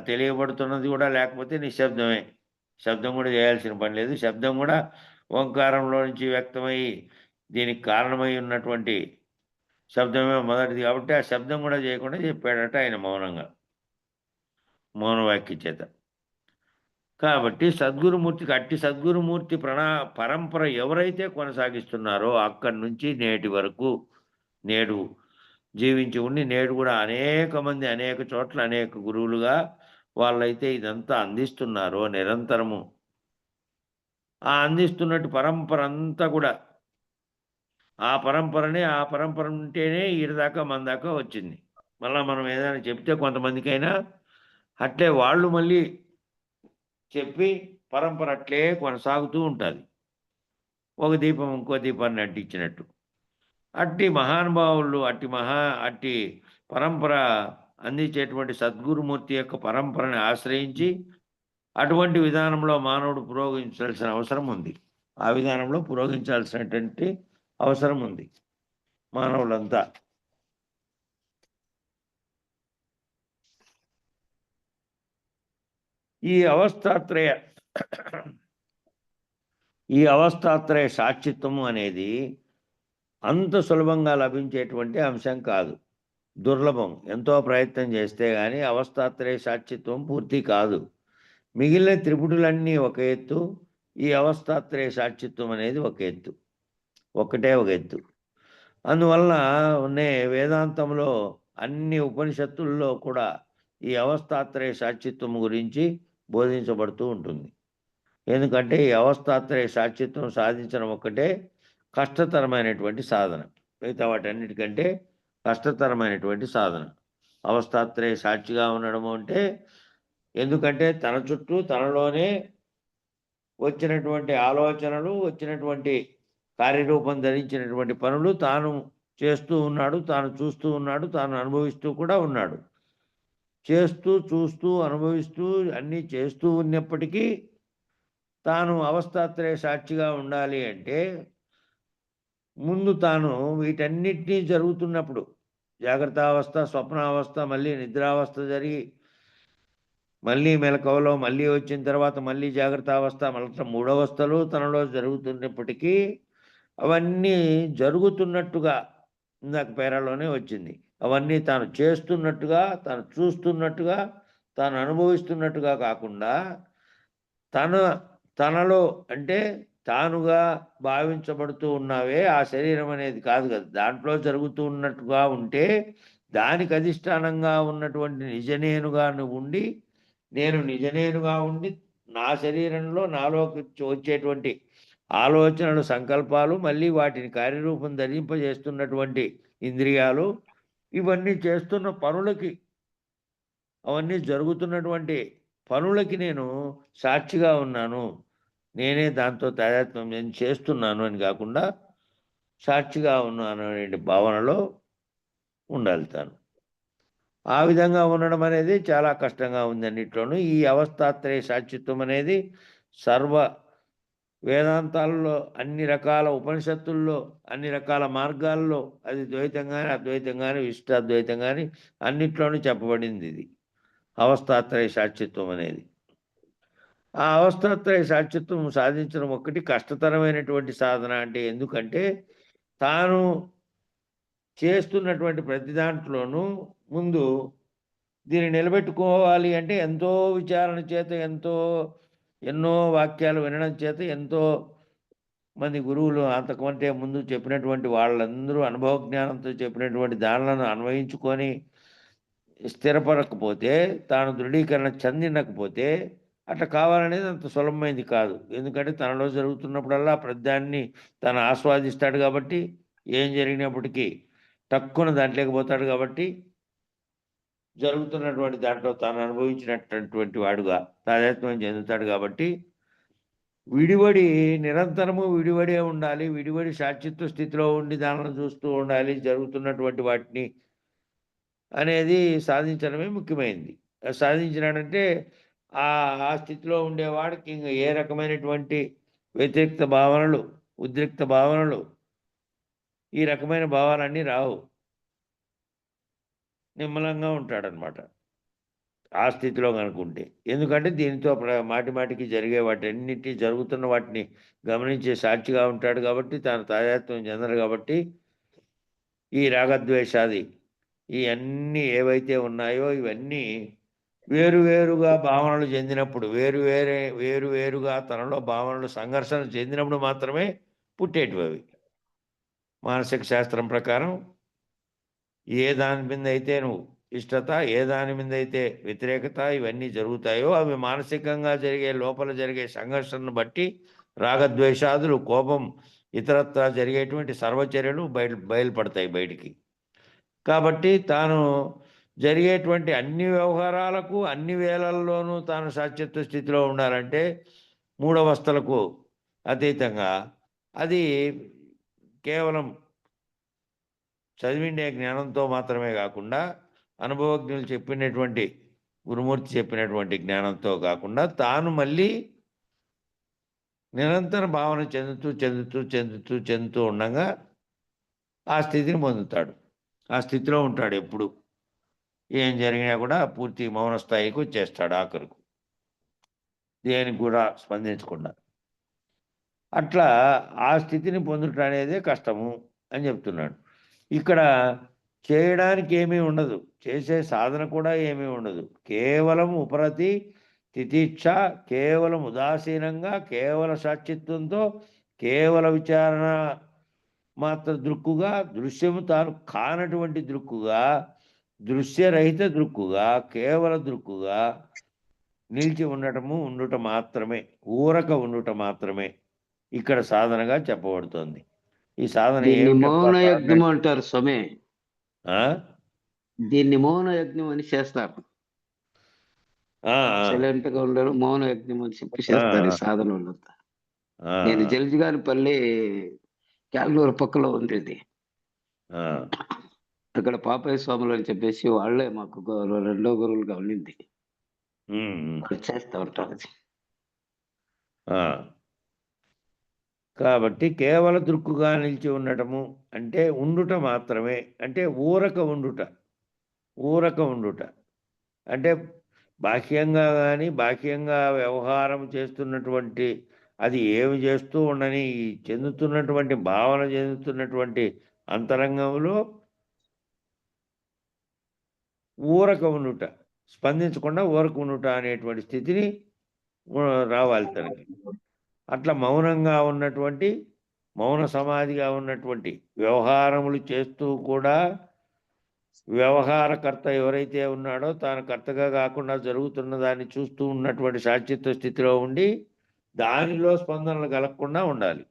తెలియబడుతున్నది కూడా లేకపోతే నిశ్శబ్దమే. శబ్దం కూడా చేయాల్సిన పని లేదు. శబ్దం కూడా ఓంకారంలో నుంచి వ్యక్తమై దీనికి కారణమై ఉన్నటువంటి శబ్దమే మొదటిది. కాబట్టి ఆ శబ్దం కూడా చేయకుండా చెప్పాడట ఆయన మౌనంగా, మౌనవాక్య చేత. కాబట్టి సద్గురుమూర్తికి అట్టి సద్గురుమూర్తి పరంపర ఎవరైతే కొనసాగిస్తున్నారో అక్కడి నుంచి నేటి వరకు నేడు జీవించి ఉండి నేడు కూడా అనేక మంది అనేక చోట్ల అనేక గురువులుగా వాళ్ళైతే ఇదంతా అందిస్తున్నారో నిరంతరము ఆ అందిస్తున్నట్టు పరంపర అంతా కూడా ఆ పరంపర ఉంటేనే ఈడదాకా మన దాకా వచ్చింది. మళ్ళీ మనం ఏదైనా చెప్తే కొంతమందికైనా అట్లే వాళ్ళు మళ్ళీ చెప్పి పరంపర అట్లే కొనసాగుతూ ఉంటుంది. ఒక దీపం ఇంకో దీపాన్ని అంటించినట్టు అట్టి మహానుభావులు అట్టి పరంపర అందించేటువంటి సద్గురుమూర్తి యొక్క పరంపరని ఆశ్రయించి అటువంటి విధానంలో మానవుడు పురోగమించాల్సిన అవసరం ఉంది. ఆ విధానంలో పురోగమించాల్సినటువంటి అవసరం ఉంది మానవులంతా. ఈ అవస్థాత్రయ ఈ అవస్థాత్రయ సాక్షిత్వము అనేది అంత సులభంగా లభించేటువంటి అంశం కాదు, దుర్లభం. ఎంతో ప్రయత్నం చేస్తే కానీ అవస్థాత్రయ సాక్షిత్వం పూర్తి కాదు. మిగిలిన త్రిపుటులన్నీ ఒక ఎత్తు, ఈ అవస్థాత్రయ సాక్షిత్వం అనేది ఒక ఎత్తు, ఒకటే ఒక ఎత్తు. అందువలన వేదాంతంలో అన్ని ఉపనిషత్తుల్లో కూడా ఈ అవస్థాత్రయ సాక్షిత్వం గురించి బోధించబడుతూ ఉంటుంది. ఎందుకంటే ఈ అవస్థాత్రయ సాక్షిత్వం సాధించడం ఒక్కటే కష్టతరమైనటువంటి సాధన, మిగతా వాటన్నిటికంటే కష్టతరమైనటువంటి సాధన అవస్థాత్రయ సాక్షిగా ఉండడం అంటే. ఎందుకంటే తన చుట్టూ తనలోనే వచ్చినటువంటి ఆలోచనలు, వచ్చినటువంటి కార్యరూపం ధరించినటువంటి పనులు తాను చేస్తూ ఉన్నాడు, తాను చూస్తూ ఉన్నాడు, తాను అనుభవిస్తూ కూడా ఉన్నాడు. చేస్తూ చూస్తూ అనుభవిస్తూ అన్నీ చేస్తూ ఉన్నప్పటికీ తాను అవస్థాత్రయ సాక్షిగా ఉండాలి అంటే ముందు తాను వీటన్నిటినీ జరుగుతున్నప్పుడు, జాగ్రత్తావస్థ, స్వప్నావస్థ, మళ్ళీ నిద్రావస్థ జరిగి మళ్ళీ మెలకువలో మళ్ళీ వచ్చిన తర్వాత మళ్ళీ జాగ్రత్తావస్థ, మళ్ళీ మూడవస్థలు తనలో జరుగుతున్నప్పటికీ అవన్నీ జరుగుతున్నట్టుగా, ఇందాక పేరాలోనే వచ్చింది, అవన్నీ తాను చేస్తున్నట్టుగా, తాను చూస్తున్నట్టుగా, తాను అనుభవిస్తున్నట్టుగా కాకుండా తనలో అంటే తానుగా భావించబడుతూ ఉన్నావే ఆ శరీరం అనేది కాదు కదా, దాంట్లో జరుగుతూ ఉన్నట్టుగా ఉంటే దానికి అధిష్టానంగా ఉన్నటువంటి నిజనేనుగా నువ్వు ఉండి, నేను నిజనేనుగా ఉండి నా శరీరంలో నాలోకి వచ్చేటువంటి ఆలోచనలు, సంకల్పాలు, మళ్ళీ వాటిని కార్యరూపం ధరింపజేస్తున్నటువంటి ఇంద్రియాలు, ఇవన్నీ చేస్తున్న పనులకి, అవన్నీ జరుగుతున్నటువంటి పనులకి నేను సాక్షిగా ఉన్నాను, నేనే దాంతో తాదాత్మ్యం నేను చేస్తున్నాను అని కాకుండా సాక్షిగా ఉన్నాను అనే భావనలో ఉండాలి తాను. ఆ విధంగా ఉండడం అనేది చాలా కష్టంగా ఉంది అన్నిట్లోనూ. ఈ అవస్థాత్రయ సాక్షిత్వం అనేది సర్వ వేదాంతాల్లో, అన్ని రకాల ఉపనిషత్తుల్లో, అన్ని రకాల మార్గాల్లో అది ద్వైతం కానీ, అద్వైతం కానీ, విశిష్టాద్వైతం కానీ అన్నిట్లోనూ చెప్పబడింది ఇది అవస్థాత్రయ సాక్షిత్వం అనేది. ఆ అవస్థాత్రయ సాక్షిత్వం సాధించడం ఒక్కటి కష్టతరమైనటువంటి సాధన. అంటే ఎందుకంటే తాను చేస్తున్నటువంటి ప్రతి దాంట్లోనూ ముందు దీన్ని నిలబెట్టుకోవాలి అంటే ఎంతో విచారణ చేత, ఎన్నో వాక్యాలు వినడం చేత, ఎంతో మంది గురువులు అంతకంటే ముందు చెప్పినటువంటి వాళ్ళందరూ అనుభవ జ్ఞానంతో చెప్పినటువంటి దానిలను అన్వయించుకొని స్థిరపడకపోతే, తాను దృఢీకరణ చెందినకపోతే అట్లా కావాలనేది అంత సులభమైంది కాదు. ఎందుకంటే తనలో జరుగుతున్నప్పుడల్లా ప్రతిదాన్ని తను ఆస్వాదిస్తాడు కాబట్టి, ఏం జరిగినప్పటికీ తక్కువ దాంట్లోకి పోతాడు కాబట్టి, జరుగుతున్నటువంటి దాంట్లో తాను అనుభవించినటువంటి వాడుగా తాదాత్మ్యం చెందుతాడు కాబట్టి, విడివడి నిరంతరము విడివడే ఉండాలి, విడివడి సాక్షిత్వ స్థితిలో ఉండి దానిని చూస్తూ ఉండాలి జరుగుతున్నటువంటి వాటిని అనేది సాధించడమే ముఖ్యమైనది. సాధించినాడంటే ఆ స్థితిలో ఉండేవాడికి ఇంక ఏ రకమైనటువంటి వ్యతిరేక్త భావనలు, ఉద్రిక్త భావనలు, ఈ రకమైన భావాలన్నీ రావు. నిమ్మలంగా ఉంటాడనమాట ఆ స్థితిలో కనుకుంటే. ఎందుకంటే దీనితో మాటి మాటికి జరిగే వాటన్నిటి జరుగుతున్న వాటిని గమనించే సాక్షిగా ఉంటాడు కాబట్టి, తాను తాదాత్మ్యం చెందరు కాబట్టి, ఈ రాగద్వేషాది ఈ అన్నీ ఏవైతే ఉన్నాయో ఇవన్నీ వేరువేరుగా భావనలు చెందినప్పుడు, వేరువేరుగా తనలో భావనలు సంఘర్షణ చెందినప్పుడు మాత్రమే పుట్టేటివి అవి. మానసిక శాస్త్రం ప్రకారం ఏ దాని మీద అయితే నువ్వు ఇష్టత, ఏ దాని మీద అయితే వ్యతిరేకత ఇవన్నీ జరుగుతాయో అవి మానసికంగా లోపల జరిగే సంఘర్షణను బట్టి రాగద్వేషాదులు, కోపం, ఇతరత్రా జరిగేటువంటి సర్వచర్యలు బయలుపడతాయి బయటికి. కాబట్టి తాను జరిగేటువంటి అన్ని వ్యవహారాలకు అన్ని వేళల్లోనూ తాను సాక్షిత్వ స్థితిలో ఉండాలంటే మూడవస్థలకు అతీతంగా అది కేవలం చదివిండే జ్ఞానంతో మాత్రమే కాకుండా, అనుభవజ్ఞులు చెప్పినటువంటి గురుమూర్తి చెప్పినటువంటి జ్ఞానంతో కాకుండా తాను మళ్ళీ నిరంతర భావన చెందుతూ ఉండగా ఆ స్థితిని పొందుతాడు. ఆ స్థితిలో ఉంటాడు ఎప్పుడు. ఏం జరిగినా కూడా పూర్తి మౌన స్థాయికి వచ్చేస్తాడు ఆఖరుకు, దేనికి కూడా స్పందించకుండా. అట్లా ఆ స్థితిని పొందుట అనేదే కష్టము అని చెప్తున్నాడు. ఇక్కడ చేయడానికి ఏమీ ఉండదు, చేసే సాధన కూడా ఏమీ ఉండదు. కేవలం ఉపరతి తితిక్ష, కేవలం ఉదాసీనంగా, కేవల సాక్షిత్వంతో, కేవల విచారణ మాత్ర దృక్కుగా, దృశ్యము తాను కానటువంటి దృక్కుగా, దృశ్యరహిత దృక్కుగా, కేవల దృక్కుగా నిలిచి ఉండుట మాత్రమే, ఊరక ఉండుట మాత్రమే ఇక్కడ సాధనగా చెప్పబడుతోంది. ఈ సాధన దీన్ని ఏమిటప్పా మౌన సాధన యజ్ఞం అంటే? అంటారు స్వామి. ఆ? దీన్ని మౌన యజ్ఞం అని చేస్తారు. ఆ, సైలెంట్ గా ఉండరు, మౌన యజ్ఞం అని చెప్పి ఆ, చేస్తారు ఈ సాధన వాళ్ళంతా. ఆ, నేను జల్జిగానిపల్లి క్యాలూరు పక్కలో ఉంది ఇది. ఆ, అక్కడ పాపయ్య స్వాములు అని చెప్పేసి వాళ్ళే మాకు రెండో గురువులుగా ఉండింది. వాళ్ళు చేస్తూ ఉంటారు అది. ఆ. కాబట్టి కేవల దృక్కుగా నిలిచి ఉండటము అంటే ఉండుట మాత్రమే, అంటే ఊరక ఉండుట. ఊరక ఉండుట అంటే బాహ్యంగా కానీ, బాహ్యంగా వ్యవహారం చేస్తున్నటువంటి అది ఏమి చేస్తూ ఉండని, చెందుతున్నటువంటి భావన చెందుతున్నటువంటి అంతరంగంలో ఊరక ఉండుట, స్పందించకుండా ఊరక ఉండుట అనేటువంటి స్థితిని రావాలి తనకి. అట్లా మౌనంగా ఉన్నటువంటి, మౌన సమాధిగా ఉన్నటువంటి, వ్యవహారములు చేస్తూ కూడా వ్యవహారకర్త ఎవరైతే ఉన్నాడో తాను కర్తగా కాకుండా జరుగుతున్న దాన్ని చూస్తూ ఉన్నటువంటి సాక్షిత్వ స్థితిలో ఉండి దానిలో స్పందనలు కలగకుండా ఉండాలి.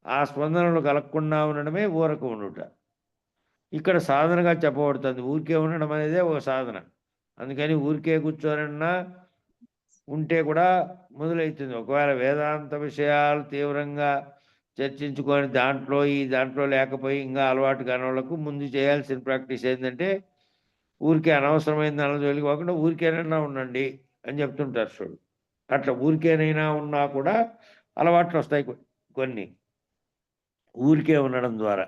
ఆ స్పందనలు కలగకుండా ఉండడమే ఊరక ఉండుట ఇక్కడ సాధనగా చెప్పబడుతుంది. ఊరికే ఉండడం అనేదే ఒక సాధన. అందుకని ఊరికే కూర్చోనన్నా ఉంటే కూడా మొదలవుతుంది. ఒకవేళ వేదాంత విషయాలు తీవ్రంగా చర్చించుకొని దాంట్లో లేకపోయి ఇంకా అలవాటు కాని వాళ్ళకు ముందు చేయాల్సిన ప్రాక్టీస్ ఏంటంటే ఊరికే అనవసరమైన దానిలో వెళ్ళిపోకుండా ఊరికేనైనా ఉండండి అని చెప్తుంటారు చూడు. అట్లా ఊరికేనైనా ఉన్నా కూడా అలవాట్లు వస్తాయి కొన్ని ఊరికే ఉండడం ద్వారా.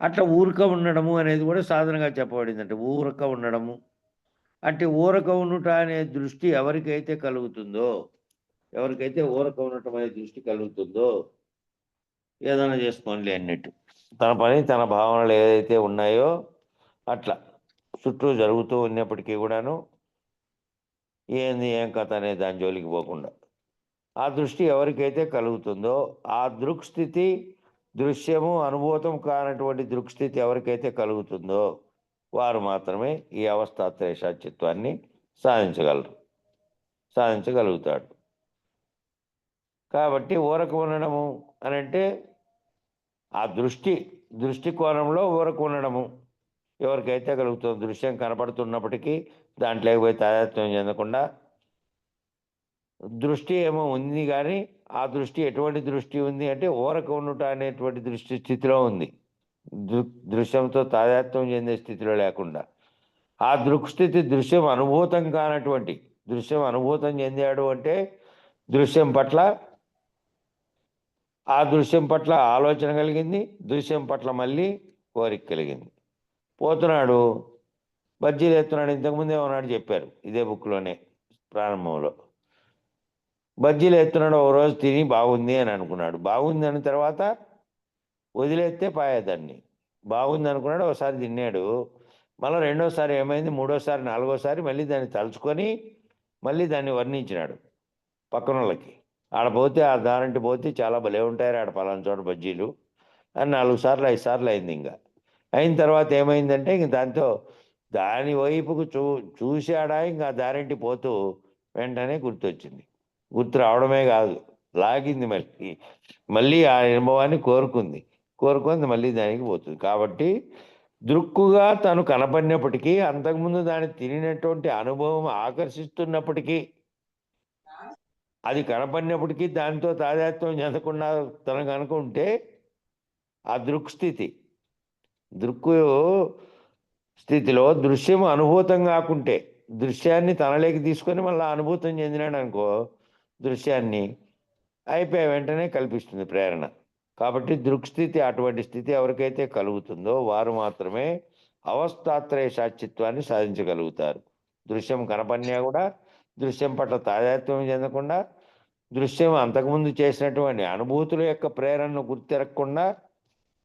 అట్లా ఊరక ఉండడము అనేది కూడా సాధనగా చెప్పబడింది. అంటే ఊరక ఉండడము అంటే ఊరక ఉండుట అనే దృష్టి ఎవరికైతే కలుగుతుందో, ఎవరికైతే ఊరక ఉండటం అనే దృష్టి కలుగుతుందో ఏదైనా చేసుకోనిలే అన్నట్టు తన పని తన భావనలు ఏదైతే ఉన్నాయో అట్లా చుట్టూ జరుగుతూ ఉన్నప్పటికీ కూడాను ఏంది ఏం కథ అనే దాని జోలికి పోకుండా ఆ దృష్టి ఎవరికైతే కలుగుతుందో ఆ దృక్స్థితి, దృశ్యము అనుభూతం కానటువంటి దృక్స్థితి ఎవరికైతే కలుగుతుందో వారు మాత్రమే ఈ అవస్థాత్రయ సాక్షిత్వాన్ని సాధించగలుగుతాడు. కాబట్టి ఊరక ఉండడము అని అంటే ఆ దృష్టికోణంలో ఊరక ఉండడము ఎవరికైతే కలుగుతుందో, దృశ్యం కనపడుతున్నప్పటికీ దాంట్లోకి పోయి తాదాత్మ్యం చెందకుండా, దృష్టి ఏమో ఉంది కానీ ఆ దృష్టి ఎటువంటి దృష్టి ఉంది అంటే ఊరక ఉండుట అనేటువంటి దృష్టి స్థితిలో ఉంది. దృశ్యంతో తాదాత్మ్యం చెందే స్థితిలో లేకుండా ఆ దృక్స్థితి దృశ్యం అనుభూతం కానటువంటి, దృశ్యం అనుభూతం చెందాడు అంటే ఆ దృశ్యం పట్ల ఆలోచన కలిగింది, దృశ్యం పట్ల మళ్ళీ కోరిక కలిగింది. పోతున్నాడు, బజ్జీలు ఎత్తున్నాడు. ఇంతకుముందే ఉన్నాడు చెప్పారు ఇదే బుక్లోనే ప్రారంభంలో. బజ్జీలు ఎత్తున్నాడు, ఓ రోజు తిని బాగుంది అని అనుకున్నాడు. బాగుంది అన్న తర్వాత వదిలేస్తే పాయేదాన్ని. బాగుంది అనుకున్నాడు, ఒకసారి తిన్నాడు. మళ్ళీ రెండోసారి ఏమైంది, మూడోసారి, నాలుగోసారి మళ్ళీ దాన్ని తలుచుకొని మళ్ళీ దాన్ని వర్ణించినాడు పక్కన వాళ్ళకి. ఆడ పోతే ఆ దారంటి పోతే చాలా భలే ఉంటారు ఆడ పలానా చోట బజ్జీలు అని 4 సార్లు 5 సార్లు అయింది. ఇంకా అయిన తర్వాత ఏమైందంటే ఇంక దాని వైపుకు చూశాడా, ఇంకా దారింటి పోతూ వెంటనే గుర్తొచ్చింది. గుర్తు రావడమే కాదు, లాగింది మళ్ళీ ఆ అనుభవాన్ని కోరుకుంది మళ్ళీ దానికి పోతుంది. కాబట్టి దృక్కుగా తను కనపడినప్పటికీ, అంతకుముందు దాన్ని తినినటువంటి అనుభవం ఆకర్షిస్తున్నప్పటికీ, అది కనపడినప్పటికీ దాంతో తాదాత్మ్యం చెందకుండా తనకు అనుకుంటే ఆ దృక్కు స్థితిలో దృశ్యం అనుభూతం కాకుంటే, దృశ్యాన్ని తనలోకి తీసుకొని మళ్ళీ అనుభూతం చెందినాడు అనుకో, దృశ్యాన్ని అయిపోయే వెంటనే కల్పిస్తుంది ప్రేరణ. కాబట్టి దృక్స్థితి, అటువంటి స్థితి ఎవరికైతే కలుగుతుందో వారు మాత్రమే అవస్థాత్రయ సాక్షిత్వాన్ని సాధించగలుగుతారు. దృశ్యం కనపడినా కూడా దృశ్యం పట్ల తాదాత్మ్యం చెందకుండా దృశ్యం అంతకుముందు చేసినటువంటి అనుభూతుల యొక్క ప్రేరణను గుర్తిరగకుండా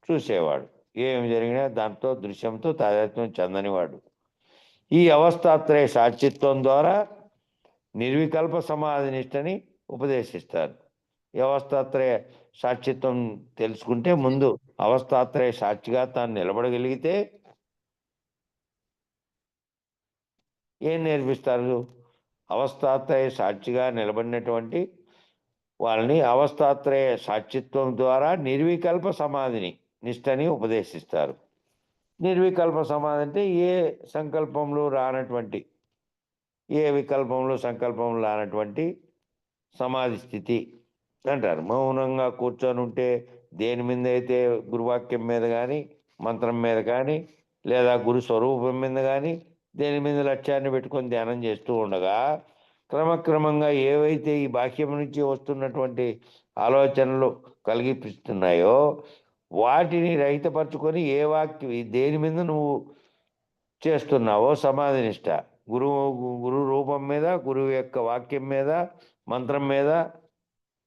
చూసేవాడు. ఏమి జరిగినా దాంతో దృశ్యంతో తాదాత్మ్యం చెందనివాడు. ఈ అవస్థాత్రయ సాక్షిత్వం ద్వారా నిర్వికల్ప సమాధి నిష్టని ఉపదేశిస్తారు. ఈ అవస్థాత్రయ సాక్షిత్వం తెలుసుకుంటే ముందు అవస్థాత్రయ సాక్షిగా తాను నిలబడగలిగితే ఏం నేర్పిస్తారు? అవస్థాత్రయ సాక్షిగా నిలబడినటువంటి వాళ్ళని అవస్థాత్రయ సాక్షిత్వం ద్వారా నిర్వికల్ప సమాధిని నిష్టని ఉపదేశిస్తారు. నిర్వికల్ప సమాధి అంటే ఏ సంకల్పంలో రానటువంటి, ఏ వికల్పంలో సంకల్పంలో రానటువంటి సమాధి స్థితి అంటారు. మౌనంగా కూర్చొని ఉంటే దేని మీద అయితే గురువాక్యం మీద కానీ, మంత్రం మీద కానీ, లేదా గురు స్వరూపం మీద కానీ దేని మీద లక్ష్యాన్ని పెట్టుకొని ధ్యానం చేస్తూ ఉండగా క్రమక్రమంగా ఏవైతే ఈ బాహ్యం నుంచి వస్తున్నటువంటి ఆలోచనలు కలిగిస్తున్నాయో వాటిని రహితపరచుకొని ఏ వాక్యం దేని మీద నువ్వు చేస్తున్నావో సమాధి నిష్ట, గురు రూపం మీద, గురువు యొక్క వాక్యం మీద, మంత్రం మీద,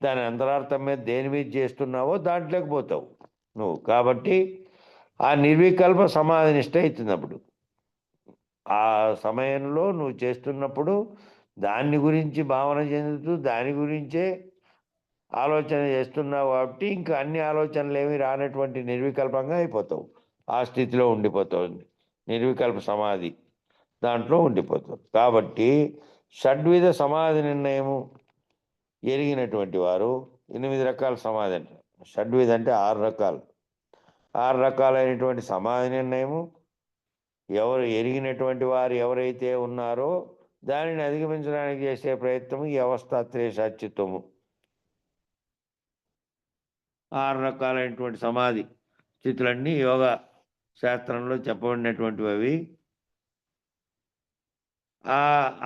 దాని అంతరార్థం మీద దేని మీద చేస్తున్నావో దాంట్లోకి పోతావు నువ్వు. కాబట్టి ఆ నిర్వికల్ప సమాధి నిష్ట అవుతున్నప్పుడు ఆ సమయంలో నువ్వు చేస్తున్నప్పుడు దాన్ని గురించి భావన చెందుతూ దాని గురించే ఆలోచన చేస్తున్నావు. కాబట్టి ఇంకా అన్ని ఆలోచనలు ఏమి రానటువంటి నిర్వికల్పంగా అయిపోతావు. ఆ స్థితిలో ఉండిపోతావు, నిర్వికల్ప సమాధి దాంట్లో ఉండిపోతావు. కాబట్టి షడ్విధ సమాధి నిర్ణయము ఎరిగినటువంటి వారు 8 రకాల సమాధి అంటారు. షడ్విధ అంటే 6 రకాలు. 6 రకాలైనటువంటి సమాధి నిర్ణయము ఎవరు ఎరిగినటువంటి వారు ఎవరైతే ఉన్నారో దానిని అధిగమించడానికి చేసే ప్రయత్నం ఈ అవస్థాత్రయ సాక్షిత్వము. 6 రకాలైనటువంటి సమాధి స్థితులన్నీ యోగా శాస్త్రంలో చెప్పబడినటువంటివి. అవి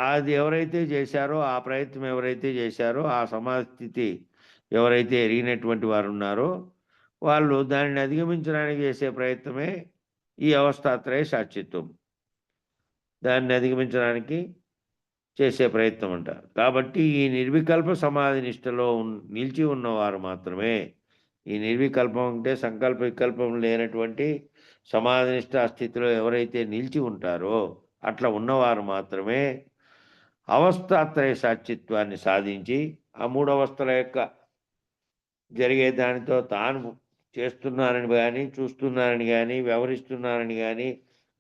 అది ఎవరైతే చేశారో, ఆ ప్రయత్నం ఎవరైతే చేశారో, ఆ సమాధి స్థితి ఎవరైతే ఎరిగినటువంటి వారు ఉన్నారో వాళ్ళు దానిని అధిగమించడానికి చేసే ప్రయత్నమే ఈ అవస్థాత్రయ సాక్షిత్వం. దాన్ని అధిగమించడానికి చేసే ప్రయత్నం అంటారు. కాబట్టి ఈ నిర్వికల్ప సమాధి నిష్టలో నిలిచి ఉన్నవారు మాత్రమే, ఈ నిర్వికల్పం అంటే సంకల్ప వికల్పం లేనటువంటి సమాధి నిష్ట స్థితిలో ఎవరైతే నిలిచి ఉంటారో అట్లా ఉన్నవారు మాత్రమే అవస్థాత్రయ సాక్షిత్వాన్ని సాధించి ఆ 3 అవస్థల యొక్క జరిగే దానితో తాను చేస్తున్నానని కానీ, చూస్తున్నానని కానీ, వ్యవహరిస్తున్నానని కానీ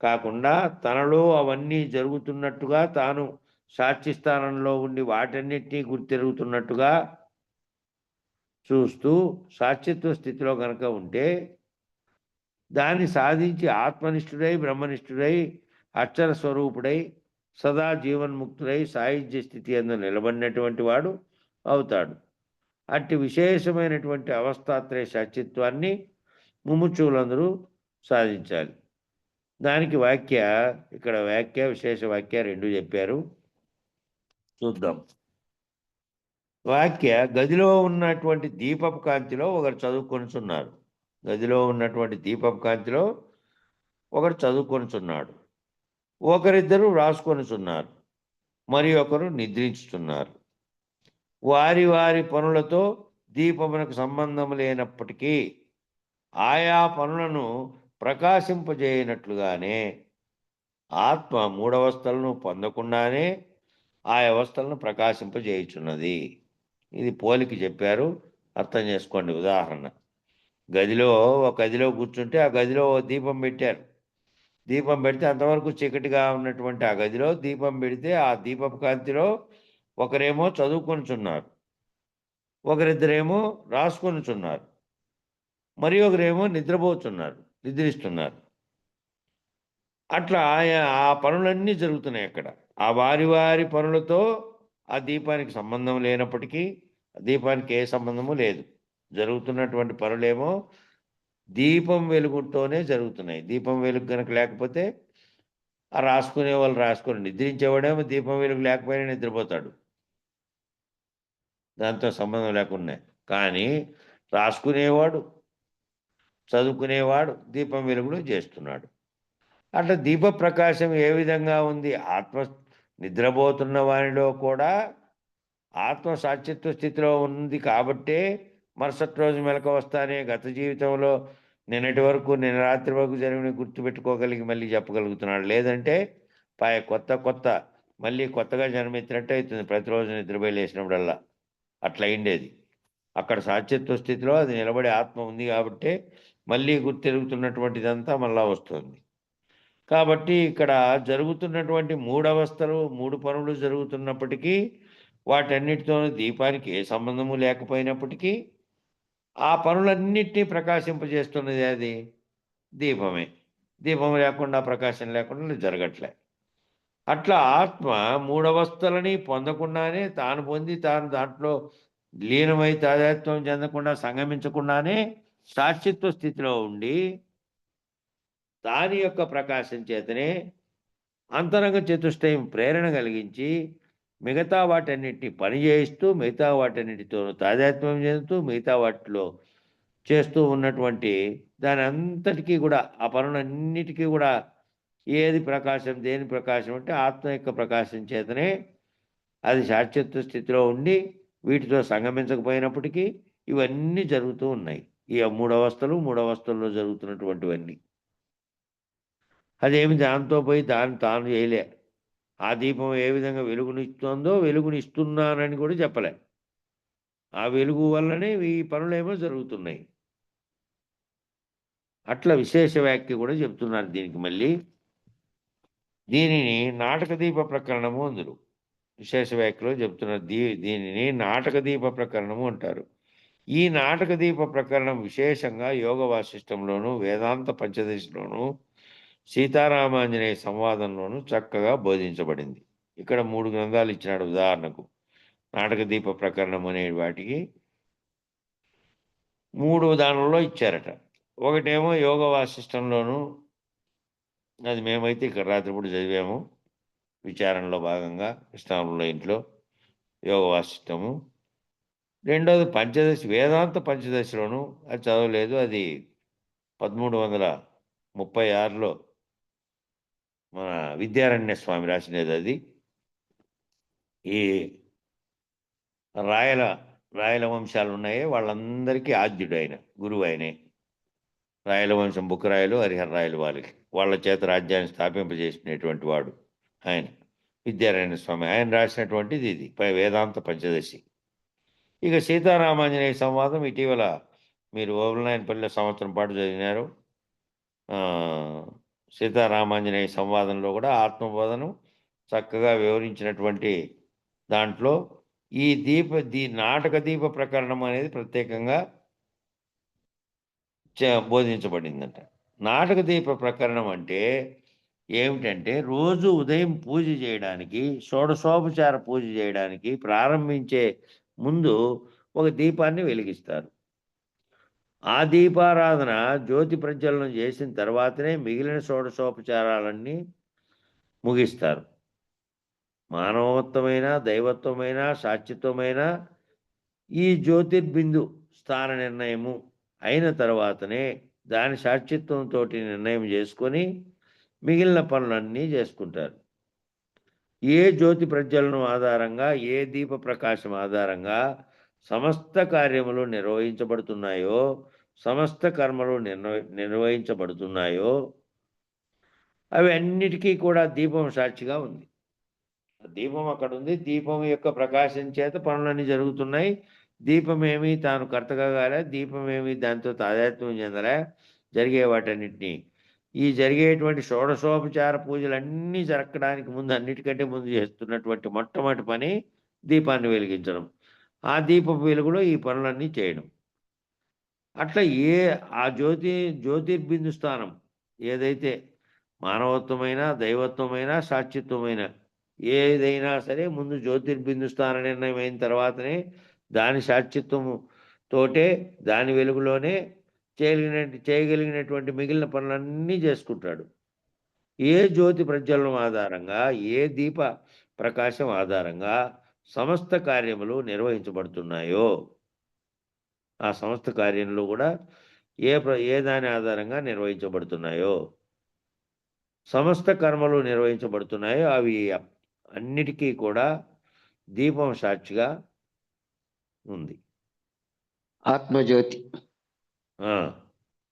కాకుండా తనలో అవన్నీ జరుగుతున్నట్టుగా తాను సాక్షి స్థానంలో ఉండి వాటన్నిటినీ గుర్తెరుగుతున్నట్టుగా చూస్తూ సాక్షిత్వ స్థితిలో కనుక ఉంటే దాన్ని సాధించి ఆత్మనిష్ఠుడై, బ్రహ్మనిష్ఠుడై, అక్షర స్వరూపుడై, సదా జీవన్ముక్తుడై సాయుధ్య స్థితి అందు నిలబడినటువంటి వాడు అవుతాడు. అట్టి విశేషమైనటువంటి అవస్థాత్రయ సాక్షిత్వాన్ని ముముక్షువులందరూ సాధించాలి. దానికి ఇక్కడ విశేష వాక్య 2 చెప్పారు. చూద్దాం. గదిలో ఉన్నటువంటి దీపపు కాంతిలో ఒకరు చదువుకొనుచున్నారు. గదిలో ఉన్నటువంటి దీపపు కాంతిలో ఒకరు చదువుకొనుచున్నాడు. ఒకరిద్దరు రాసుకొనుచున్నారు, మరి ఒకరు నిద్రించుతున్నారు. వారి వారి పనులతో దీపమునకు సంబంధం లేనప్పటికీ ఆయా పనులను ప్రకాశింపజేయనట్లుగానే ఆత్మ 3 అవస్థలను పొందకుండానే ఆ అవస్థలను ప్రకాశింపజేయుచున్నది. ఇది పోలికి చెప్పారు, అర్థం చేసుకోండి. ఉదాహరణ, ఒక గదిలో కూర్చుంటే ఆ గదిలో దీపం పెట్టారు. దీపం పెడితే అంతవరకు చీకటిగా ఉన్నటువంటి ఆ గదిలో దీపం పెడితే ఆ దీపపు కాంతిలో ఒకరేమో చదువుకొనుచున్నారు, ఒకరిద్దరేమో రాసుకొనుచున్నారు, మరి ఒకరేమో నిద్రిస్తున్నారు. అట్లా ఆ పనులన్నీ జరుగుతున్నాయి అక్కడ. ఆ వారి వారి పనులతో ఆ దీపానికి సంబంధం లేనప్పటికీ, దీపానికి ఏ సంబంధము లేదు. జరుగుతున్నటువంటి పనులేమో దీపం వెలుగుతోనే జరుగుతున్నాయి. దీపం వెలుగు కనుక లేకపోతే ఆ రాసుకునే వాళ్ళు రాసుకొని, నిద్రించేవాడేమో దీపం వెలుగు లేకపోయినా నిద్రపోతాడు, దాంతో సంబంధం లేకుండా. కానీ రాసుకునేవాడు, చదువుకునేవాడు దీపం వెలుగులో చేస్తున్నాడు. అట్లా దీప ప్రకాశం ఏ విధంగా ఉంది? నిద్రపోతున్న వారిలో కూడా ఆత్మ సాక్షిత్వ స్థితిలో ఉంది కాబట్టే మరుసటి రోజు మెలకు వస్తానే గత జీవితంలో నిన్నటి వరకు నిన్న రాత్రి వరకు జరిగిన గుర్తుపెట్టుకోగలిగి మళ్ళీ చెప్పగలుగుతున్నాడు. లేదంటే కొత్త మళ్ళీ కొత్తగా జన్మెత్తినట్టు అవుతుంది ప్రతిరోజు నిద్రపోయి లేచినప్పుడల్లా. అట్లా అయిండేది. అక్కడ సాక్షిత్వ స్థితిలో అది నిలబడే ఆత్మ ఉంది కాబట్టే మళ్ళీ గుర్తెరుగుతున్నటువంటిదంతా మళ్ళా వస్తుంది. కాబట్టి ఇక్కడ జరుగుతున్నటువంటి 3 అవస్థలు 3 పనులు జరుగుతున్నప్పటికీ వాటన్నిటితోనూ దీపానికి ఏ సంబంధము లేకపోయినప్పటికీ ఆ పనులన్నిటినీ ప్రకాశింపజేస్తున్నది అది దీపమే. దీపం లేకుండా ప్రకాశం లేకుండా జరగట్లే. అట్లా ఆత్మ 3 అవస్థలని పొందకుండానే తాను పొంది తాను దాంట్లో లీనమై తాదాత్మ్యం చెందకుండా సంగమించకుండానే సాక్షిత్వ స్థితిలో ఉండి దాని యొక్క ప్రకాశం చేతనే అంతరంగ చతుష్టయం ప్రేరణ కలిగించి మిగతా వాటన్నిటిని పని చేయిస్తూ మిగతా వాటన్నిటితో తాదాత్మ్యం చెందుతూ మిగతా వాటిలో చేస్తూ ఉన్నటువంటి దాని అంతటికీ కూడా ఆ పనులన్నిటికీ కూడా ఏది ప్రకాశం దేని ప్రకాశం అంటే ఆత్మ యొక్క ప్రకాశం చేతనే అది సాక్షిత్వ స్థితిలో ఉండి వీటితో సంగమించకపోయినప్పటికీ ఇవన్నీ జరుగుతూ ఉన్నాయి. ఈ 3 అవస్థలు 3 అవస్థల్లో జరుగుతున్నటువంటివన్నీ అదేమి దాంతో పోయి తాను చేయలే. ఆ దీపం ఏ విధంగా వెలుగునిస్తుందో వెలుగునిస్తున్నానని కూడా చెప్పలే. ఆ వెలుగు వల్లనే ఈ పనులేమో జరుగుతున్నాయి. అట్లా విశేష వ్యాఖ్య కూడా చెప్తున్నారు దీనికి. మళ్ళీ దీనిని నాటక దీప ప్రకరణము అందురు. విశేష వ్యాఖ్యలో చెప్తున్నారు దీనిని నాటక దీప ప్రకరణము అంటారు. ఈ నాటక దీప ప్రకరణం విశేషంగా యోగ వాసిష్టంలోను వేదాంత పంచదశలోను సీతారామాంజనేయ సంవాదంలోనూ చక్కగా బోధించబడింది. ఇక్కడ 3 గ్రంథాలు ఇచ్చినాడు. ఉదాహరణకు నాటక దీప ప్రకరణం అనే వాటికి 3 దానిలో ఇచ్చారట. ఒకటేమో యోగ వాసిష్టంలోను, అది మేమైతే ఇక్కడ రాత్రిపూట చదివాము విచారణలో భాగంగా కృష్ణాపురంలో ఇంట్లో యోగ వాసిష్టము. రెండోది పంచదశి వేదాంత పంచదశలోను, అది చదవలేదు. అది 1336లో మన విద్యారణ్య స్వామి రాసినది. అది ఈ రాయల వంశాలు ఉన్నాయే వాళ్ళందరికీ ఆద్యుడు ఆయన, గురువు ఆయనే. రాయల వంశం బుక్కరాయలు హరిహర రాయలు వాళ్ళ చేత రాజ్యాన్ని స్థాపింపజేసినటువంటి వాడు ఆయన విద్యారణ్య స్వామి. ఆయన రాసినటువంటిది ఇది వేదాంత పంచదశి. ఇక సీతారామాంజనేయ సంవాదం ఇటీవల మీరు ఓబులనాయనపల్లిలో సంవత్సరం పాటు చదివినారు. సీతారామాంజనేయ సంవాదంలో కూడా ఆత్మబోధను చక్కగా వివరించినటువంటి దాంట్లో ఈ నాటక దీప ప్రకరణం అనేది ప్రత్యేకంగా బోధించబడిందంట. నాటక దీప ప్రకరణం అంటే ఏమిటంటే రోజు ఉదయం పూజ చేయడానికి, షోడశోపచార పూజ చేయడానికి ప్రారంభించే ముందు ఒక దీపాన్ని వెలిగిస్తారు. ఆ దీపారాధన జ్యోతి ప్రజ్వలనం చేసిన తర్వాతనే మిగిలిన షోడశోపచారాలన్నీ ముగిస్తారు. మానవత్వమైన దైవత్వమైన సాక్షిత్వమైన ఈ జ్యోతిర్బిందు స్థాన నిర్ణయము అయిన తర్వాతనే దాని సాక్షిత్వంతో నిర్ణయం చేసుకొని మిగిలిన పనులన్నీ చేసుకుంటారు. ఏ జ్యోతి ప్రజ్వలనం ఆధారంగా ఏ దీప ప్రకాశం ఆధారంగా సమస్త కార్యములు నిర్వహించబడుతున్నాయో సమస్త కర్మలు నిర్వహించబడుతున్నాయో అవి అన్నిటికీ కూడా దీపం సాక్షిగా ఉంది. దీపం అక్కడ ఉంది. దీపం యొక్క ప్రకాశం చేత పనులన్నీ జరుగుతున్నాయి. దీపమేమి తాను కర్తగా కాలే, దీపమేమి దాంతో తాదాత్మ్యం చెందలే. జరిగే వాటన్నిటినీ ఈ జరిగేటువంటి షోడశోపచార పూజలన్నీ జరగడానికి ముందు అన్నిటికంటే ముందు చేస్తున్నటువంటి మొట్టమొదటి పని దీపాన్ని వెలిగించడం. ఆ దీపపు వెలుగులో ఈ పనులన్నీ చేయడం. అట్లా ఆ జ్యోతిర్బిందు స్థానం ఏదైతే మానవత్వమైన దైవత్వమైన సాక్షిత్వమైన ఏదైనా సరే ముందు జ్యోతిర్బిందు స్థాన నిర్ణయం అయిన తర్వాతనే దాని సాక్షిత్వము తోటే దాని వెలుగులోనే చేయగలిగినటువంటి మిగిలిన పనులన్నీ చేసుకుంటాడు. ఏ జ్యోతి ప్రజ్వలనం ఆధారంగా ఏ దీప ప్రకాశం ఆధారంగా సమస్త కార్యములు నిర్వహించబడుతున్నాయో ఆ సమస్త కార్యంలో కూడా ఏ దాని ఆధారంగా నిర్వహించబడుతున్నాయో సమస్త కర్మలు నిర్వహించబడుతున్నాయో అవి అన్నిటికీ కూడా దీపం సాక్షిగా ఉంది. ఆత్మజ్యోతి.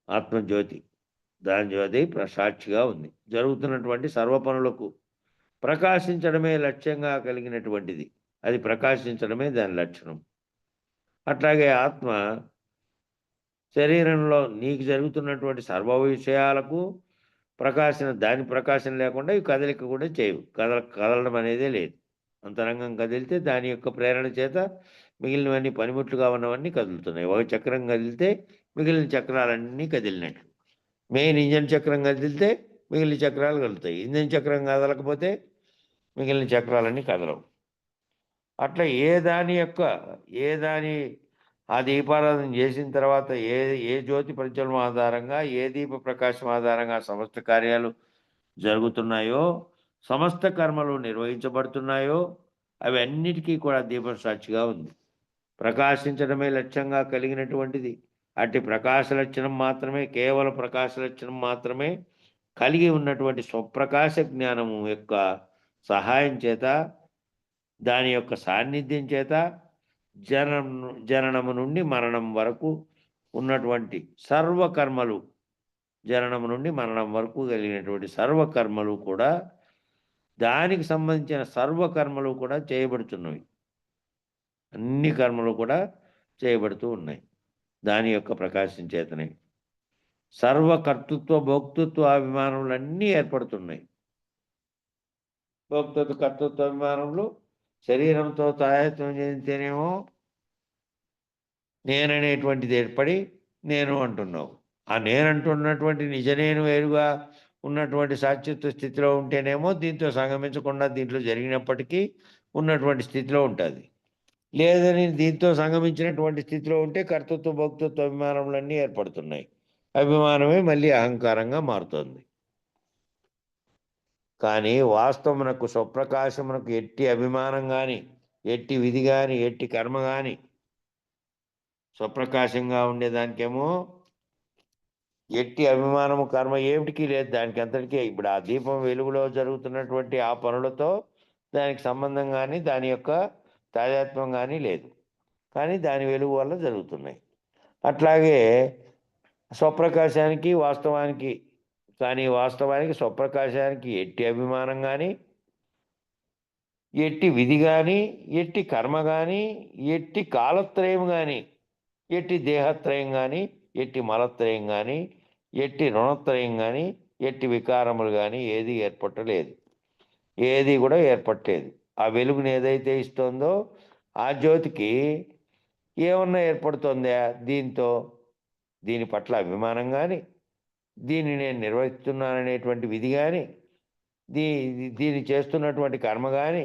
ఆత్మజ్యోతి, దాని జ్యోతి సాక్షిగా ఉంది. జరుగుతున్నటువంటి సర్వ పనులకు ప్రకాశించడమే లక్ష్యంగా కలిగినటువంటిది. అది ప్రకాశించడమే దాని లక్షణం. అట్లాగే ఆత్మ శరీరంలో నీకు జరుగుతున్నటువంటి సర్వ విషయాలకు దాని ప్రకాశం లేకుండా ఈ కదలిక కూడా చేయవు. కదలడం అనేదే లేదు. అంతరంగం కదిలితే దాని యొక్క ప్రేరణ చేత మిగిలినవన్నీ పనిముట్లుగా ఉన్నవన్నీ కదులుతున్నాయి. ఒక చక్రం కదిలితే మిగిలిన చక్రాలన్నీ కదిలినట్లు. మెయిన్ ఇంజన్ చక్రం కదిలితే మిగిలిన చక్రాలు కదులుతాయి. ఇంజన్ చక్రం కదలకపోతే మిగిలిన చక్రాలన్నీ కదలవు. అట్లా ఏ దాని ఆ దీపారాధన చేసిన తర్వాత ఏ జ్యోతి ప్రజ్వలం ఆధారంగా, ఏ దీప ప్రకాశం ఆధారంగా సమస్త కార్యాలు జరుగుతున్నాయో, సమస్త కర్మలు నిర్వహించబడుతున్నాయో అవి అన్నిటికీ కూడా దీపం సాక్షిగా ఉంది. ప్రకాశించడమే లక్ష్యంగా కలిగినటువంటిది. అట్టి ప్రకాశ లక్షణం మాత్రమే, కేవలం ప్రకాశ లక్షణం మాత్రమే కలిగి ఉన్నటువంటి స్వప్రకాశ జ్ఞానము యొక్క సహాయం చేత, దాని యొక్క సాన్నిధ్యం చేత జననము నుండి మరణం వరకు ఉన్నటువంటి సర్వకర్మలు, జననము నుండి మరణం వరకు కలిగినటువంటి సర్వకర్మలు కూడా, దానికి సంబంధించిన సర్వకర్మలు కూడా చేయబడుతున్నవి. అన్ని కర్మలు కూడా చేయబడుతూ ఉన్నాయి దాని యొక్క ప్రకాశం చేతనే. సర్వకర్తృత్వ భోక్తృత్వ అభిమానములన్నీ ఏర్పడుతున్నాయి. భోక్తృత్వ కర్తృత్వ అభిమానములు శరీరంతో తాయత్వం చెందితేనేమో నేననేటువంటిది ఏర్పడి నేను అంటున్నావు. ఆ నేనంటున్నటువంటి నిజ నేను వేరుగా ఉన్నటువంటి సాక్షిత్వ స్థితిలో ఉంటేనేమో దీంతో సంగమించకుండా దీంట్లో జరిగినప్పటికీ ఉన్నటువంటి స్థితిలో ఉంటుంది. లేదని దీంతో సంగమించినటువంటి స్థితిలో ఉంటే కర్తృత్వ భోక్తృత్వ అభిమానములన్నీ ఏర్పడుతున్నాయి. అభిమానమే మళ్ళీ అహంకారంగా మారుతుంది. కానీ వాస్తవమునకు స్వప్రకాశమునకు ఎట్టి అభిమానం కానీ, ఎట్టి విధి కానీ, ఎట్టి కర్మ కానీ, స్వప్రకాశంగా ఉండేదానికేమో ఎట్టి అభిమానము కర్మ ఏమిటికి లేదు. దానికి అంతటికీ ఇప్పుడు ఆ దీపం వెలుగులో జరుగుతున్నటువంటి ఆ పనులతో దానికి సంబంధం కానీ, దాని యొక్క తాదాత్మ్యం కానీ లేదు. కానీ దాని వెలుగు వల్ల జరుగుతున్నాయి. అట్లాగే స్వప్రకాశానికి వాస్తవానికి, కానీ వాస్తవానికి స్వప్రకాశానికి ఎట్టి అభిమానం కానీ, ఎట్టి విధి కానీ, ఎట్టి కర్మ కానీ, ఎట్టి కాలత్రయం కానీ, ఎట్టి దేహత్రయం కానీ, ఎట్టి మలత్రయం కానీ, ఎట్టి రుణత్రయం కానీ, ఎట్టి వికారములు కానీ ఏది ఏర్పట్టలేదు. ఏది కూడా ఏర్పట్టలేదు. ఆ వెలుగుని ఏదైతే ఇస్తుందో ఆ జ్యోతికి ఏమన్నా ఏర్పడుతుందా దీంతో? దీని పట్ల అభిమానం కానీ, దీన్ని నేను నిర్వహిస్తున్నాననేటువంటి విధి కానీ, దీన్ని చేస్తున్నటువంటి కర్మ కానీ,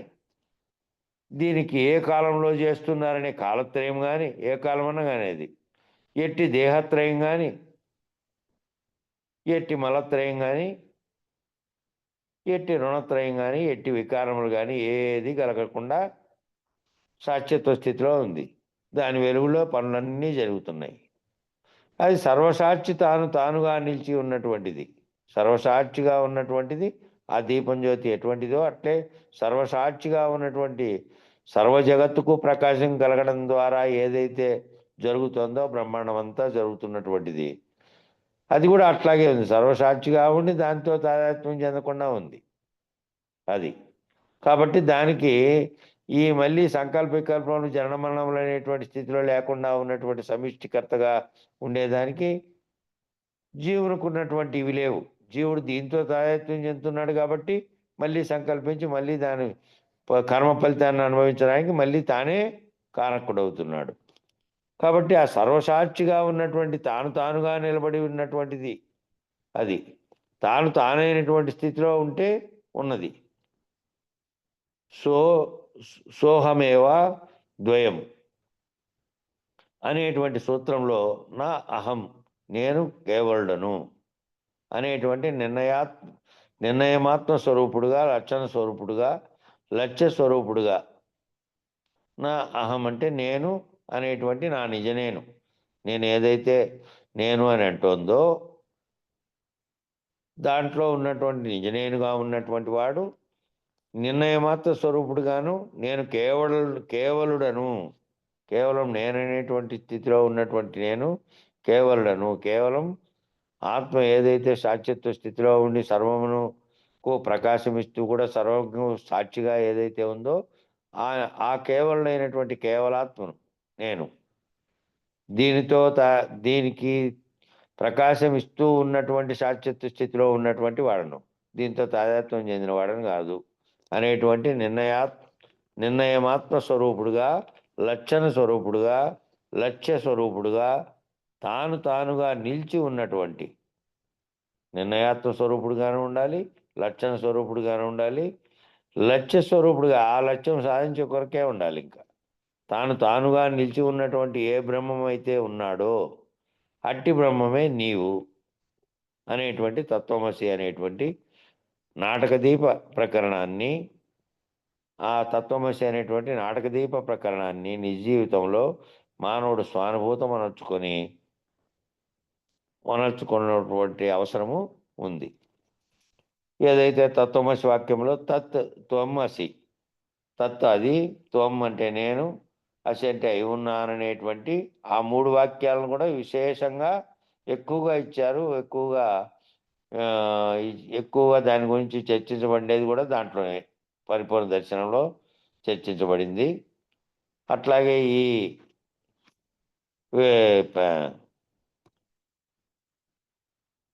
దీనికి ఏ కాలంలో చేస్తున్నారనే కాలత్రయం కానీ, ఏ కాలమన్నా కానీ అది ఎట్టి దేహత్రయం కానీ, ఎట్టి మలత్రయం కానీ, ఎట్టి రుణత్రయం కానీ, ఎట్టి వికారములు కానీ ఏది కలగకుండా సాక్షిత్వ స్థితిలో ఉంది. దాని వెలుగులో పనులన్నీ జరుగుతున్నాయి. అది సర్వసాక్షి తానుగా నిలిచి ఉన్నటువంటిది. సర్వసాక్షిగా ఉన్నటువంటిది ఆ దీపం జ్యోతి ఎటువంటిదో అట్లే సర్వసాక్షిగా ఉన్నటువంటి సర్వ జగత్తుకు ప్రకాశం కలగడం ద్వారా ఏదైతే జరుగుతుందో బ్రహ్మాండం అంతా జరుగుతున్నటువంటిది అది కూడా అట్లాగే ఉంది. సర్వసాక్షిగా ఉండి దాంతో తాదాత్మ్యం చెందకుండా ఉంది అది. కాబట్టి దానికి ఈ మళ్ళీ సంకల్ప వికల్పములు జనన మరణములు అనేటువంటి స్థితిలో లేకుండా ఉన్నటువంటి సమిష్టికర్తగా ఉండేదానికి జీవునికి ఉన్నటువంటి ఇవి లేవు. జీవుడు దీంతో తాదాత్మ్యం చెందుతున్నాడు కాబట్టి మళ్ళీ సంకల్పించి మళ్ళీ దాని కర్మ ఫలితాన్ని అనుభవించడానికి మళ్ళీ తానే కారకుడవుతున్నాడు. కాబట్టి ఆ సర్వసాక్షిగా ఉన్నటువంటి తానుగా నిలబడి ఉన్నటువంటిది అది తానైనటువంటి స్థితిలో ఉంటే ఉన్నది. సోహమేవ ద్వయం అనేటువంటి సూత్రంలో నా అహం నేను కేవలుడను అనేటువంటి నిర్ణయమాత్మ స్వరూపుడుగా, లక్షణ స్వరూపుడుగా, లక్ష్య స్వరూపుడుగా నా అహం అంటే నేను అనేటువంటి నా నిజ నేను ఏదైతే నేను అని అంటోందో దాంట్లో ఉన్నటువంటి నిజనేనుగా ఉన్నటువంటి వాడు నిర్ణయమాత్ర స్వరూపుడుగాను నేను కేవలుడను, కేవలం నేననేటువంటి స్థితిలో ఉన్నటువంటి నేను కేవలుడను. కేవలం ఆత్మ ఏదైతే సాక్షిత్వ స్థితిలో ఉండి సర్వమునుకు ప్రకాశమిస్తూ కూడా సర్వజ్ఞ సాక్షిగా ఏదైతే ఉందో ఆ కేవలమైనటువంటి కేవలాత్మను నేను. దీనికి ప్రకాశం ఇస్తూ ఉన్నటువంటి సాక్షిత్వ స్థితిలో ఉన్నటువంటి వాడను, దీంతో తాదాత్మ్యం చెందిన వాడను కాదు అనేటువంటి నిర్ణయమాత్మ స్వరూపుడుగా, లక్షణ స్వరూపుడుగా, లక్ష్య స్వరూపుడుగా తానుగా నిలిచి ఉన్నటువంటి నిర్ణయాత్మ స్వరూపుడుగానే ఉండాలి, లక్షణ స్వరూపుడుగానే ఉండాలి, లక్ష్య స్వరూపుడుగా ఆ లక్ష్యం సాధించే కొరకే ఉండాలి. ఇంకా తానుగా నిలిచి ఉన్నటువంటి ఏ బ్రహ్మం అయితే ఉన్నాడో అట్టి బ్రహ్మమే నీవు అనేటువంటి తత్వమసి అనేటువంటి నాటకదీప ప్రకరణాన్ని, ఆ తత్వమసి అనేటువంటి నాటకదీప ప్రకరణాన్ని నిజ జీవితంలో మానవుడు స్వానుభూతం అనర్చుకున్నటువంటి అవసరము ఉంది. ఏదైతే తత్వమసి వాక్యంలో త్వమసి, తత్ అది, త్వం అంటే నేను, అసి అంటే అయి ఉన్నాననేటువంటి ఆ 3 వాక్యాలను కూడా విశేషంగా ఎక్కువగా ఇచ్చారు. ఎక్కువగా దాని గురించి చర్చించబడేది కూడా దాంట్లోనే పరిపూర్ణ దర్శనంలో చర్చించబడింది. అట్లాగే ఈ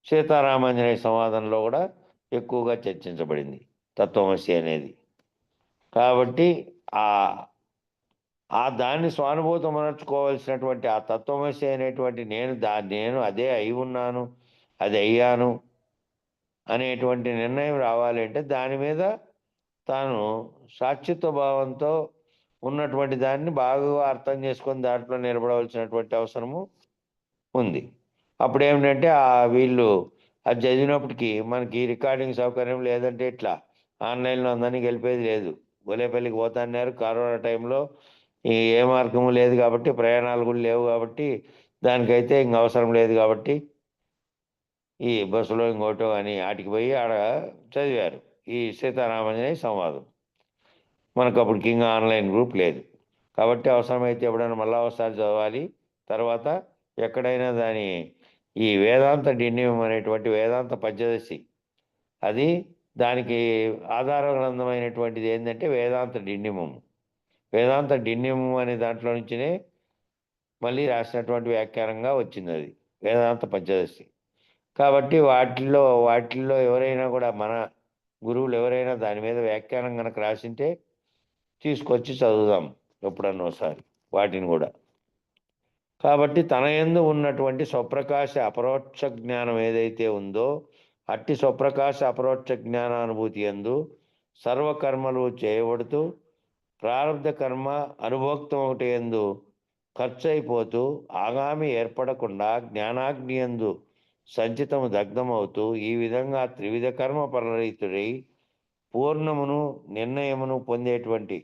సీతారామాంజనేయ సంవాదంలో కూడా ఎక్కువగా చర్చించబడింది తత్వమసి అనేది. కాబట్టి ఆ దాన్ని స్వానుభూతం అనర్చుకోవాల్సినటువంటి ఆ తత్వమసి అనేటువంటి నేను అదే అయి ఉన్నాను, అది అయ్యాను అనేటువంటి నిర్ణయం రావాలి అంటే దాని మీద తాను సాక్షిత్వ భావంతో ఉన్నటువంటి దాన్ని బాగా అర్థం చేసుకొని దాంట్లో నిలబడవలసినటువంటి అవసరము ఉంది. అప్పుడు ఏమిటంటే వీళ్ళు అది చదివినప్పటికీ మనకి రికార్డింగ్ సౌకర్యం లేదంటే ఇట్లా ఆన్లైన్లో అందరినీ గెలిపేది లేదు. గొలేపల్లికి పోతున్నారు, కరోనా టైంలో ఏ మార్గము లేదు కాబట్టి, ప్రయాణాలు కూడా లేవు కాబట్టి, దానికైతే ఇంక అవసరం లేదు కాబట్టి ఈ బస్సులో ఇంకోటో అని ఆటికి పోయి ఆడ చదివారు ఈ సీతారామాంజనేయ సంవాదం. మనకు అప్పటికి ఇంకా ఆన్లైన్ గ్రూప్ లేదు కాబట్టి అవసరమైతే ఎప్పుడైనా మళ్ళా ఒకసారి చదవాలి. తర్వాత ఎక్కడైనా ఈ వేదాంత డిన్యం అనేటువంటి వేదాంత పంచదశి, అది దానికి ఆధార గ్రంథమైనటువంటిది ఏంటంటే వేదాంత డిన్యమము. వేదాంత డిన్యము అనే దాంట్లో నుంచినే మళ్ళీ రాసినటువంటి వ్యాఖ్యానంగా వచ్చింది అది వేదాంత పంచదశి. కాబట్టి వాటిల్లో ఎవరైనా కూడా మన గురువులు ఎవరైనా దాని మీద వ్యాఖ్యానం కనుక రాసింటే తీసుకొచ్చి చదువుదాం ఎప్పుడన్నా ఒకసారి వాటిని కూడా. కాబట్టి తన యందు ఉన్నటువంటి స్వప్రకాశ అపరోక్ష జ్ఞానం ఏదైతే ఉందో అట్టి స్వప్రకాశ అపరోక్ష జ్ఞానానుభూతి యందు సర్వకర్మలు చేయబడుతూ ప్రారంధ కర్మ అనుభోక్తం ఒకటి యందు ఖర్చు అయిపోతూ ఆగామి ఏర్పడకుండా జ్ఞానాగ్ని యందు సంచితము దగ్ధమవుతూ ఈ విధంగా త్రివిధ కర్మ పరరహితుడై పూర్ణమును నిర్ణయమును పొందేటువంటి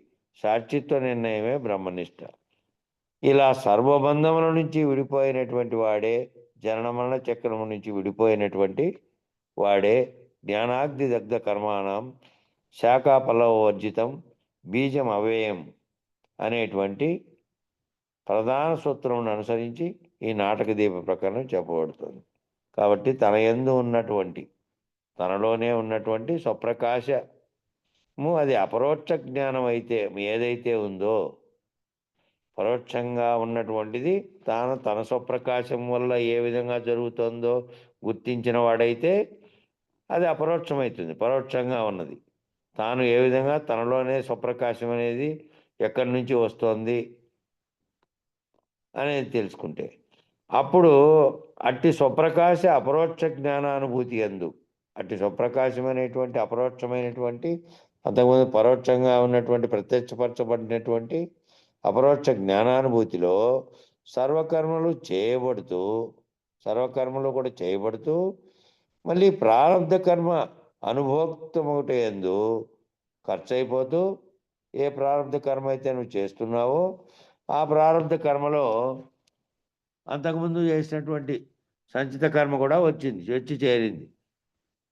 సాక్షిత్వ నిర్ణయమే బ్రహ్మనిష్ట. ఇలా సర్వబంధముల నుంచి విడిపోయినటువంటి వాడే, జనన మరణ చక్రము నుంచి విడిపోయినటువంటి వాడే జ్ఞానాగ్ని దగ్ధ కర్మాణం శాఖాపలవర్జితం బీజం అవ్యయం అనేటువంటి ప్రధాన సూత్రమును అనుసరించి ఈ నాటక దీప ప్రకరణం చెప్పబడుతుంది. కాబట్టి తన యందు ఉన్నటువంటి, తనలోనే ఉన్నటువంటి స్వప్రకాశము అది అపరోక్ష జ్ఞానం అయితే ఏదైతే ఉందో, పరోక్షంగా ఉన్నటువంటిది తన స్వప్రకాశం వల్ల ఏ విధంగా జరుగుతుందో గుర్తించిన వాడైతే అది అపరోక్షమవుతుంది. పరోక్షంగా ఉన్నది తాను ఏ విధంగా తనలోనే స్వప్రకాశం అనేది ఎక్కడి నుంచి వస్తుంది అనేది తెలుసుకుంటే అప్పుడు అట్టి స్వప్రకాశ అపరోక్ష జ్ఞానానుభూతి యందు, అట్టి స్వప్రకాశం అనేటువంటి అపరోక్షమైనటువంటి అంతకుముందు పరోక్షంగా ఉన్నటువంటి ప్రత్యక్షపరచబడినటువంటి అపరోక్ష జ్ఞానానుభూతిలో సర్వకర్మలు కూడా చేయబడుతూ మళ్ళీ ప్రారంధ కర్మ అనుభోక్తమొకటి యందు ఖర్చు అయిపోతూ ఏ ప్రారంధ కర్మ అయితే నువ్వు చేస్తున్నావో ఆ ప్రారంధ కర్మలో అంతకుముందు చేసినటువంటి సంచిత కర్మ కూడా వచ్చి చేరింది.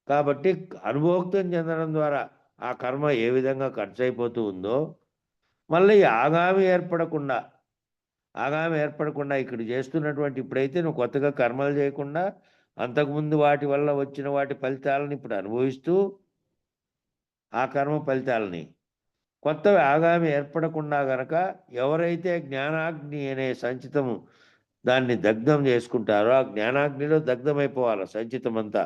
కాబట్టి అనుభోక్తం చెందడం ద్వారా ఆ కర్మ ఏ విధంగా ఖర్చు అయిపోతూ ఉందో, మళ్ళీ ఆగామి ఏర్పడకుండా ఇక్కడ చేస్తున్నటువంటి ఇప్పుడైతే నువ్వు కొత్తగా కర్మలు చేయకుండా అంతకుముందు వాటి వల్ల వచ్చిన వాటి ఫలితాలను ఇప్పుడు అనుభవిస్తూ ఆ కర్మ ఫలితాలని కొత్తవి ఆగామి ఏర్పడకుండా గనక ఎవరైతే జ్ఞానాగ్ని అనే సంచితము దాన్ని దగ్ధం చేసుకుంటారో ఆ జ్ఞానాగ్నిలో దగ్ధమైపోవాలి సంచితం అంతా.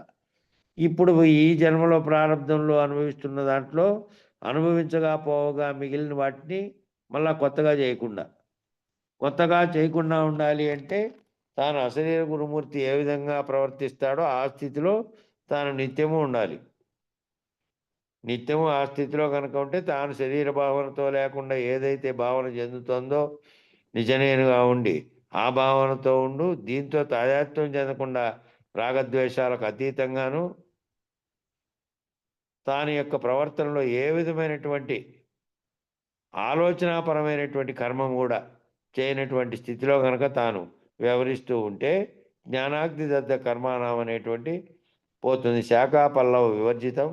ఇప్పుడు ఈ జన్మలో ప్రారంభంలో అనుభవిస్తున్న దాంట్లో అనుభవించగా పోవగా మిగిలిన వాటిని మళ్ళా కొత్తగా చేయకుండా ఉండాలి అంటే తాను అశరీర గురుమూర్తి ఏ విధంగా ప్రవర్తిస్తాడో ఆ స్థితిలో తాను నిత్యము ఉండాలి. నిత్యము ఆ స్థితిలో కనుక ఉంటే తాను శరీర భావనతో లేకుండా ఏదైతే భావన చెందుతుందో నిజనేనుగా ఉండి ఆ భావనతో ఉండు. దీంతో తాదాత్మ్యం చెందకుండా రాగద్వేషాలకు అతీతంగాను తాని యొక్క ప్రవర్తనలో ఏ విధమైనటువంటి ఆలోచనాపరమైనటువంటి కర్మం కూడా చేయనటువంటి స్థితిలో కనుక తాను వ్యవహరిస్తూ ఉంటే జ్ఞానాగ్ని దత్త కర్మాణం అనేటువంటి పోతుంది. శాఖా పల్లవ వివర్జితం,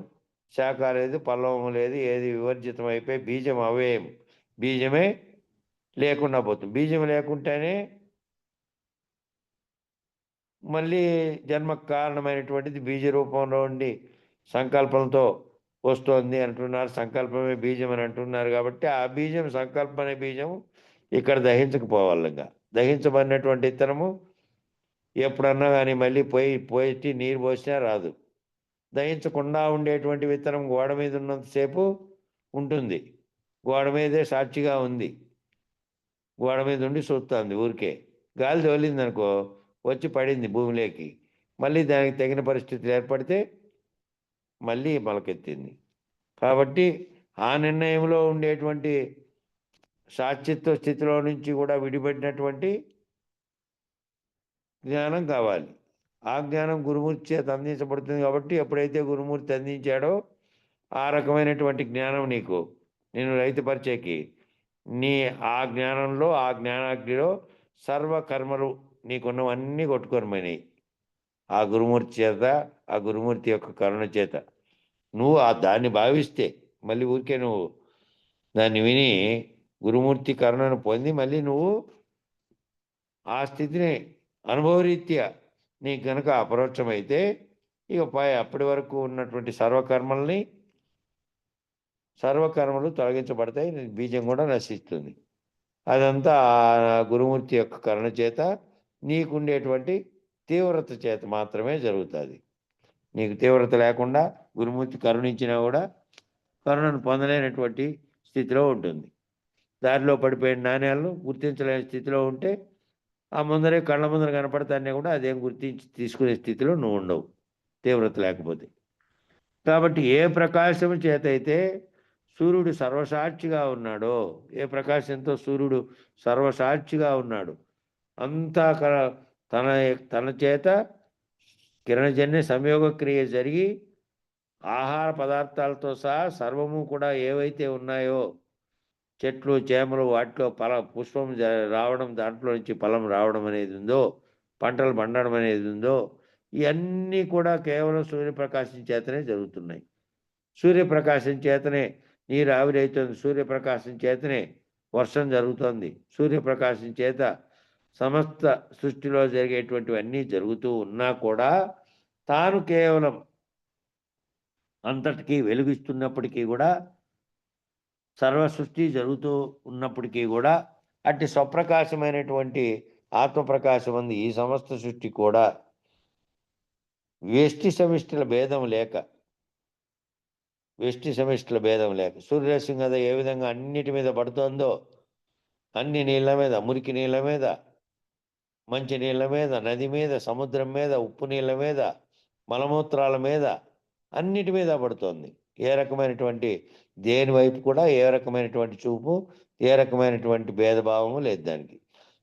శాఖ లేదు పల్లవము లేదు, ఏది వివర్జితం అయిపోయి బీజం అవేయం, బీజమే లేకుండా పోతుంది. బీజం లేకుంటేనే మళ్ళీ జన్మకు కారణమైనటువంటిది బీజ రూపంలో ఉండి సంకల్పంతో వస్తోంది అంటున్నారు. సంకల్పమే బీజం అని అంటున్నారు కాబట్టి ఆ బీజం సంకల్పం అనే బీజం ఇక్కడ దహించకపోవాలి. ఇంకా దహించబడినటువంటి ఇత్తనము ఎప్పుడన్నా కానీ మళ్ళీ పోయి నీరు పోసినా రాదు. దహించకుండా ఉండేటువంటి విత్తనం గోడ మీద ఉన్నంతసేపు ఉంటుంది. గోడ మీదే సాక్షిగా ఉంది, గోడ మీద ఉండి చూస్తుంది. ఊరికే గాలి తోలింది అనుకో వచ్చి పడింది భూమిలోకి, మళ్ళీ దానికి తగిన పరిస్థితులు ఏర్పడితే మళ్ళీ మొలకెత్తింది. కాబట్టి ఆ నిర్ణయంలో ఉండేటువంటి సాక్షిత్వ స్థితిలో నుంచి కూడా విడిపడినటువంటి జ్ఞానం కావాలి. ఆ జ్ఞానం గురుమూర్తి చేత అందించబడుతుంది. కాబట్టి ఎప్పుడైతే గురుమూర్తి అందించాడో ఆ రకమైనటువంటి జ్ఞానం నీకు నేను రైతుపరిచేకి ఆ జ్ఞానంలో ఆ జ్ఞానాగ్నిలో సర్వకర్మలు నీకున్నవన్నీ కొట్టుకొనిపోయినాయి. ఆ గురుమూర్తి చేత, ఆ గురుమూర్తి యొక్క కరుణ చేత నువ్వు దాన్ని భావిస్తే మళ్ళీ ఊరికే నువ్వు దాన్ని విని గురుమూర్తి కరుణను పొంది మళ్ళీ నువ్వు ఆ స్థితిని అనుభవరీత్యా నీకు కనుక అపరోక్షమైతే ఇక అప్పటి వరకు ఉన్నటువంటి సర్వకర్మలు తొలగించబడతాయి, బీజం కూడా నశిస్తుంది. అదంతా గురుమూర్తి యొక్క కరుణ చేత నీకుండేటువంటి తీవ్రత చేత మాత్రమే జరుగుతుంది. నీకు తీవ్రత లేకుండా గురుమూర్తి కరుణించినా కూడా కరుణను పొందలేనటువంటి స్థితిలో ఉంటుంది. దారిలో పడిపోయిన నాణ్యాలను గుర్తించలేని స్థితిలో ఉంటే ఆ ముందరే కళ్ళ ముందర కనపడతానే కూడా అదేం గుర్తించి తీసుకునే స్థితిలో నువ్వు ఉండవు తీవ్రత లేకపోతే. కాబట్టి ఏ ప్రకాశం చేత అయితే సూర్యుడు సర్వసాక్షిగా ఉన్నాడో, ఏ ప్రకాశంతో సూర్యుడు సర్వసాక్షిగా ఉన్నాడు, అంతా తన చేత కిరణజన్య సంయోగ క్రియ జరిగి ఆహార పదార్థాలతో సహా సర్వము కూడా ఏవైతే ఉన్నాయో చెట్లు చేమలు వాటిలో పుష్పం రావడం, దాంట్లో నుంచి ఫలం రావడం అనేది ఉందో, పంటలు పండడం అనేది ఉందో, ఇవన్నీ కూడా కేవలం సూర్యప్రకాశం చేతనే జరుగుతున్నాయి. సూర్యప్రకాశం చేతనే నీరు ఆవిరైతుంది, సూర్యప్రకాశం చేతనే వర్షం జరుగుతుంది, సూర్యప్రకాశం చేత సమస్త సృష్టిలో జరిగేటువంటివన్నీ జరుగుతూ ఉన్నా కూడా తాను కేవలం అంతటికీ వెలుగిస్తున్నప్పటికీ కూడా, సర్వ సృష్టి జరుగుతూ ఉన్నప్పటికీ కూడా అట్టి స్వప్రకాశమైనటువంటి ఆత్మప్రకాశం అంది ఈ సమస్త సృష్టి కూడా వ్యష్టి సమిష్టిల భేదం లేక సూర్యరశ్మి కదా ఏ విధంగా అన్నిటి మీద పడుతుందో, అన్ని నీళ్ళ మీద, మురికి నీళ్ళ మీద, మంచి నీళ్ళ మీద, నది మీద, సముద్రం మీద, ఉప్పు నీళ్ళ మీద, మలమూత్రాల మీద, అన్నిటి మీద పడుతోంది. ఏ రకమైనటువంటి దేని వైపు కూడా ఏ రకమైనటువంటి చూపు, ఏ రకమైనటువంటి భేదభావము లేదు దానికి.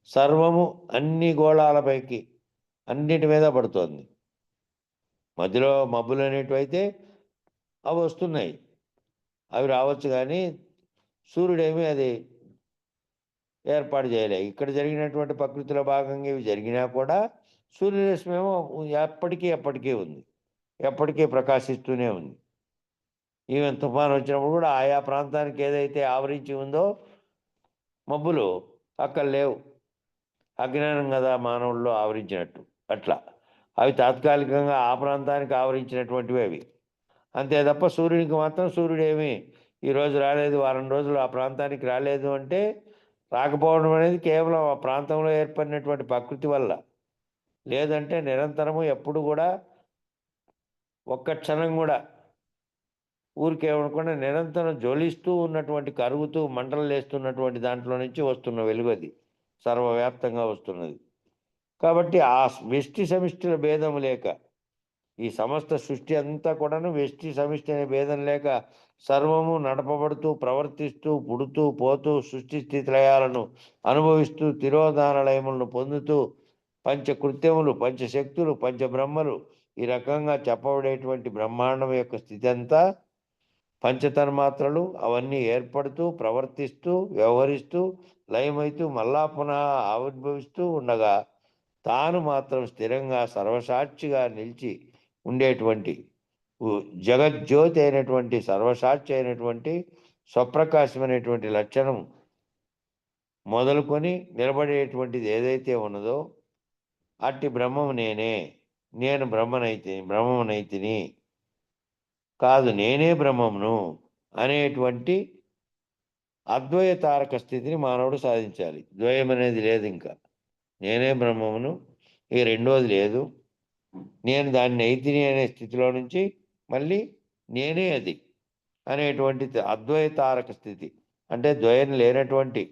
సర్వము అన్ని గోళాలపైకి అన్నిటి మీద పడుతోంది. మధ్యలో మబ్బులు అనేటివైతే అవి వస్తున్నాయి, అవి రావచ్చు, కానీ సూర్యుడేమీ అది ఏర్పాటు చేయలే. ఇక్కడ జరిగినటువంటి ప్రకృతిలో భాగంగా ఇవి జరిగినా కూడా సూర్యరశ్మి ఏమో ఎప్పటికీ ఉంది, ఎప్పటికీ ప్రకాశిస్తూనే ఉంది. ఈవెన్ తుఫాను వచ్చినప్పుడు కూడా ఆయా ప్రాంతానికి ఏదైతే ఆవరించి ఉందో మబ్బులు అక్కడ లేవు. అజ్ఞానం కదా మానవుల్లో ఆవరించినట్టు. అట్లా అవి తాత్కాలికంగా ఆ ప్రాంతానికి ఆవరించినటువంటివి అవి. అంతే తప్ప సూర్యునికి మాత్రం సూర్యుడేమి ఈరోజు రాలేదు, వారం రోజులు ఆ ప్రాంతానికి రాలేదు అంటే రాకపోవడం అనేది కేవలం ఆ ప్రాంతంలో ఏర్పడినటువంటి ప్రకృతి వల్ల. లేదంటే నిరంతరము ఎప్పుడు కూడా ఒక్క క్షణం కూడా ఊరికే ఉండకుండా నిరంతరం జ్వలిస్తూ ఉన్నటువంటి, కరుగుతూ మంటలు లేస్తున్నటువంటి దాంట్లో నుంచి వస్తున్న వెలుగు అది సర్వవ్యాప్తంగా వస్తున్నది. కాబట్టి ఆ వ్యష్టి సమిష్టిల భేదం లేక ఈ సమస్త సృష్టి అంతా కూడాను వ్యష్టి సమిష్టి అనే భేదం లేక సర్వము నడపబడుతూ, ప్రవర్తిస్తూ, పుడుతూ, పోతూ, సృష్టి స్థితి లయాలను అనుభవిస్తూ, తిరోధాన లయములను పొందుతూ, పంచకృత్యములు, పంచశక్తులు, పంచబ్రహ్మలు ఈ రకంగా చెప్పబడేటువంటి బ్రహ్మాండం యొక్క స్థితి అంతా పంచతన్మాత్రలు అవన్నీ ఏర్పడుతూ, ప్రవర్తిస్తూ, వ్యవహరిస్తూ, లయమైతూ, మళ్ళా పునః ఆవిర్భవిస్తూ ఉండగా తాను మాత్రం స్థిరంగా సర్వసాక్షిగా నిలిచి ఉండేటువంటి జగజ్యోతి అయినటువంటి, సర్వసాక్షి అయినటువంటి, స్వప్రకాశమైనటువంటి లక్షణం మొదలుకొని నిలబడేటువంటిది ఏదైతే ఉన్నదో అట్టి బ్రహ్మము నేనే, నేను బ్రహ్మమునైతిని కాదు నేనే బ్రహ్మమును అనేటువంటి అద్వైతారక స్థితిని మానవుడు సాధించాలి. ద్వయం అనేది లేదు, ఇంకా నేనే బ్రహ్మమును, ఈ రెండోది లేదు. నేను దాన్ని అయితిని అనే స్థితిలో నుంచి మళ్ళీ నేనే అది అనేటువంటి అద్వైతారక స్థితి. అంటే ద్వయం లేనటువంటి,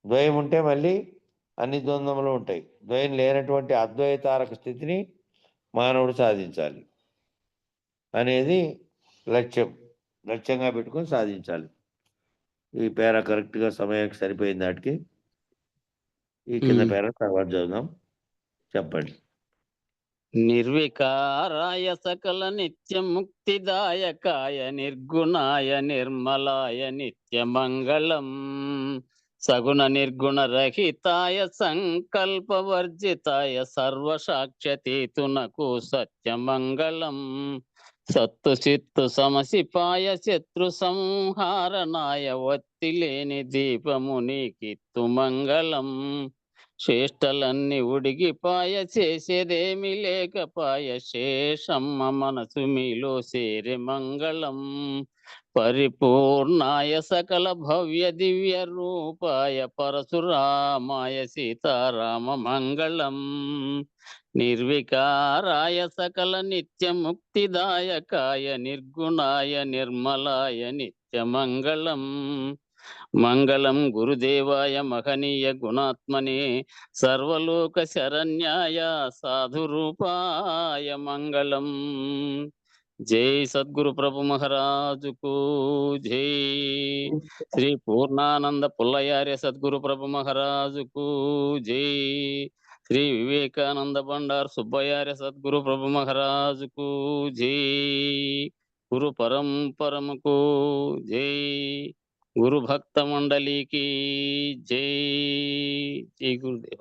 ద్వయం ఉంటే మళ్ళీ అన్ని ద్వంద్వములు ఉంటాయి. ద్వయం లేనటువంటి అద్వైతారక స్థితిని మానవుడు సాధించాలి అనేది లక్ష్యంగా పెట్టుకొని సాధించాలి. ఈ పేర కరెక్ట్గా సమయానికి సరిపోయింది. వాటికి ఈ కింద పేర తర్వాత చదువుదాం. చెప్పండి. నిర్వికారాయ సకల నిత్య ముక్తిదాయకాయ నిర్గుణాయ నిర్మలాయ నిత్యమంగళం సగుణ నిర్గుణ రహితాయ సంకల్పవర్జితాయ సర్వసాక్షతీతునకు సత్యమంగళం సత్తు చిత్తు సమసిపాయ శత్రు సంహారణాయ ఒత్తి లేని దీపమునికిత్తు మంగళం శ్రేష్టలన్నీ ఉడిగిపాయ చేసేదేమి లేకపాయ శేషమ్మ మనసు మీలో సేరి మంగళం పరిపూర్ణాయ సకల భవ్య దివ్య రూపాయ పరశురామాయ సీతారామ మంగళం నిర్వికారాయ సకల నిత్య ముక్తిదాయకాయ నిర్గుణాయ నిర్మలాయ నిత్యమంగళం మంగళం గురుదేవాయ మహనీయ గుణాత్మనే సర్వలోక శరణ్యాయ సాధురూపాయ మంగళం. జై సద్గురు ప్రభు మహారాజుకు జై. శ్రీ పూర్ణానంద పుల్లయార్య సద్గురు ప్రభు మహారాజుకు జై. శ్రీ వివేకానంద బండారు సుబ్బయార్య సద్గురు ప్రభు మహారాజుకు జై. గురు పరంపరముకు జై. గురు భక్త మండలికి జై. జై గురుదేవ.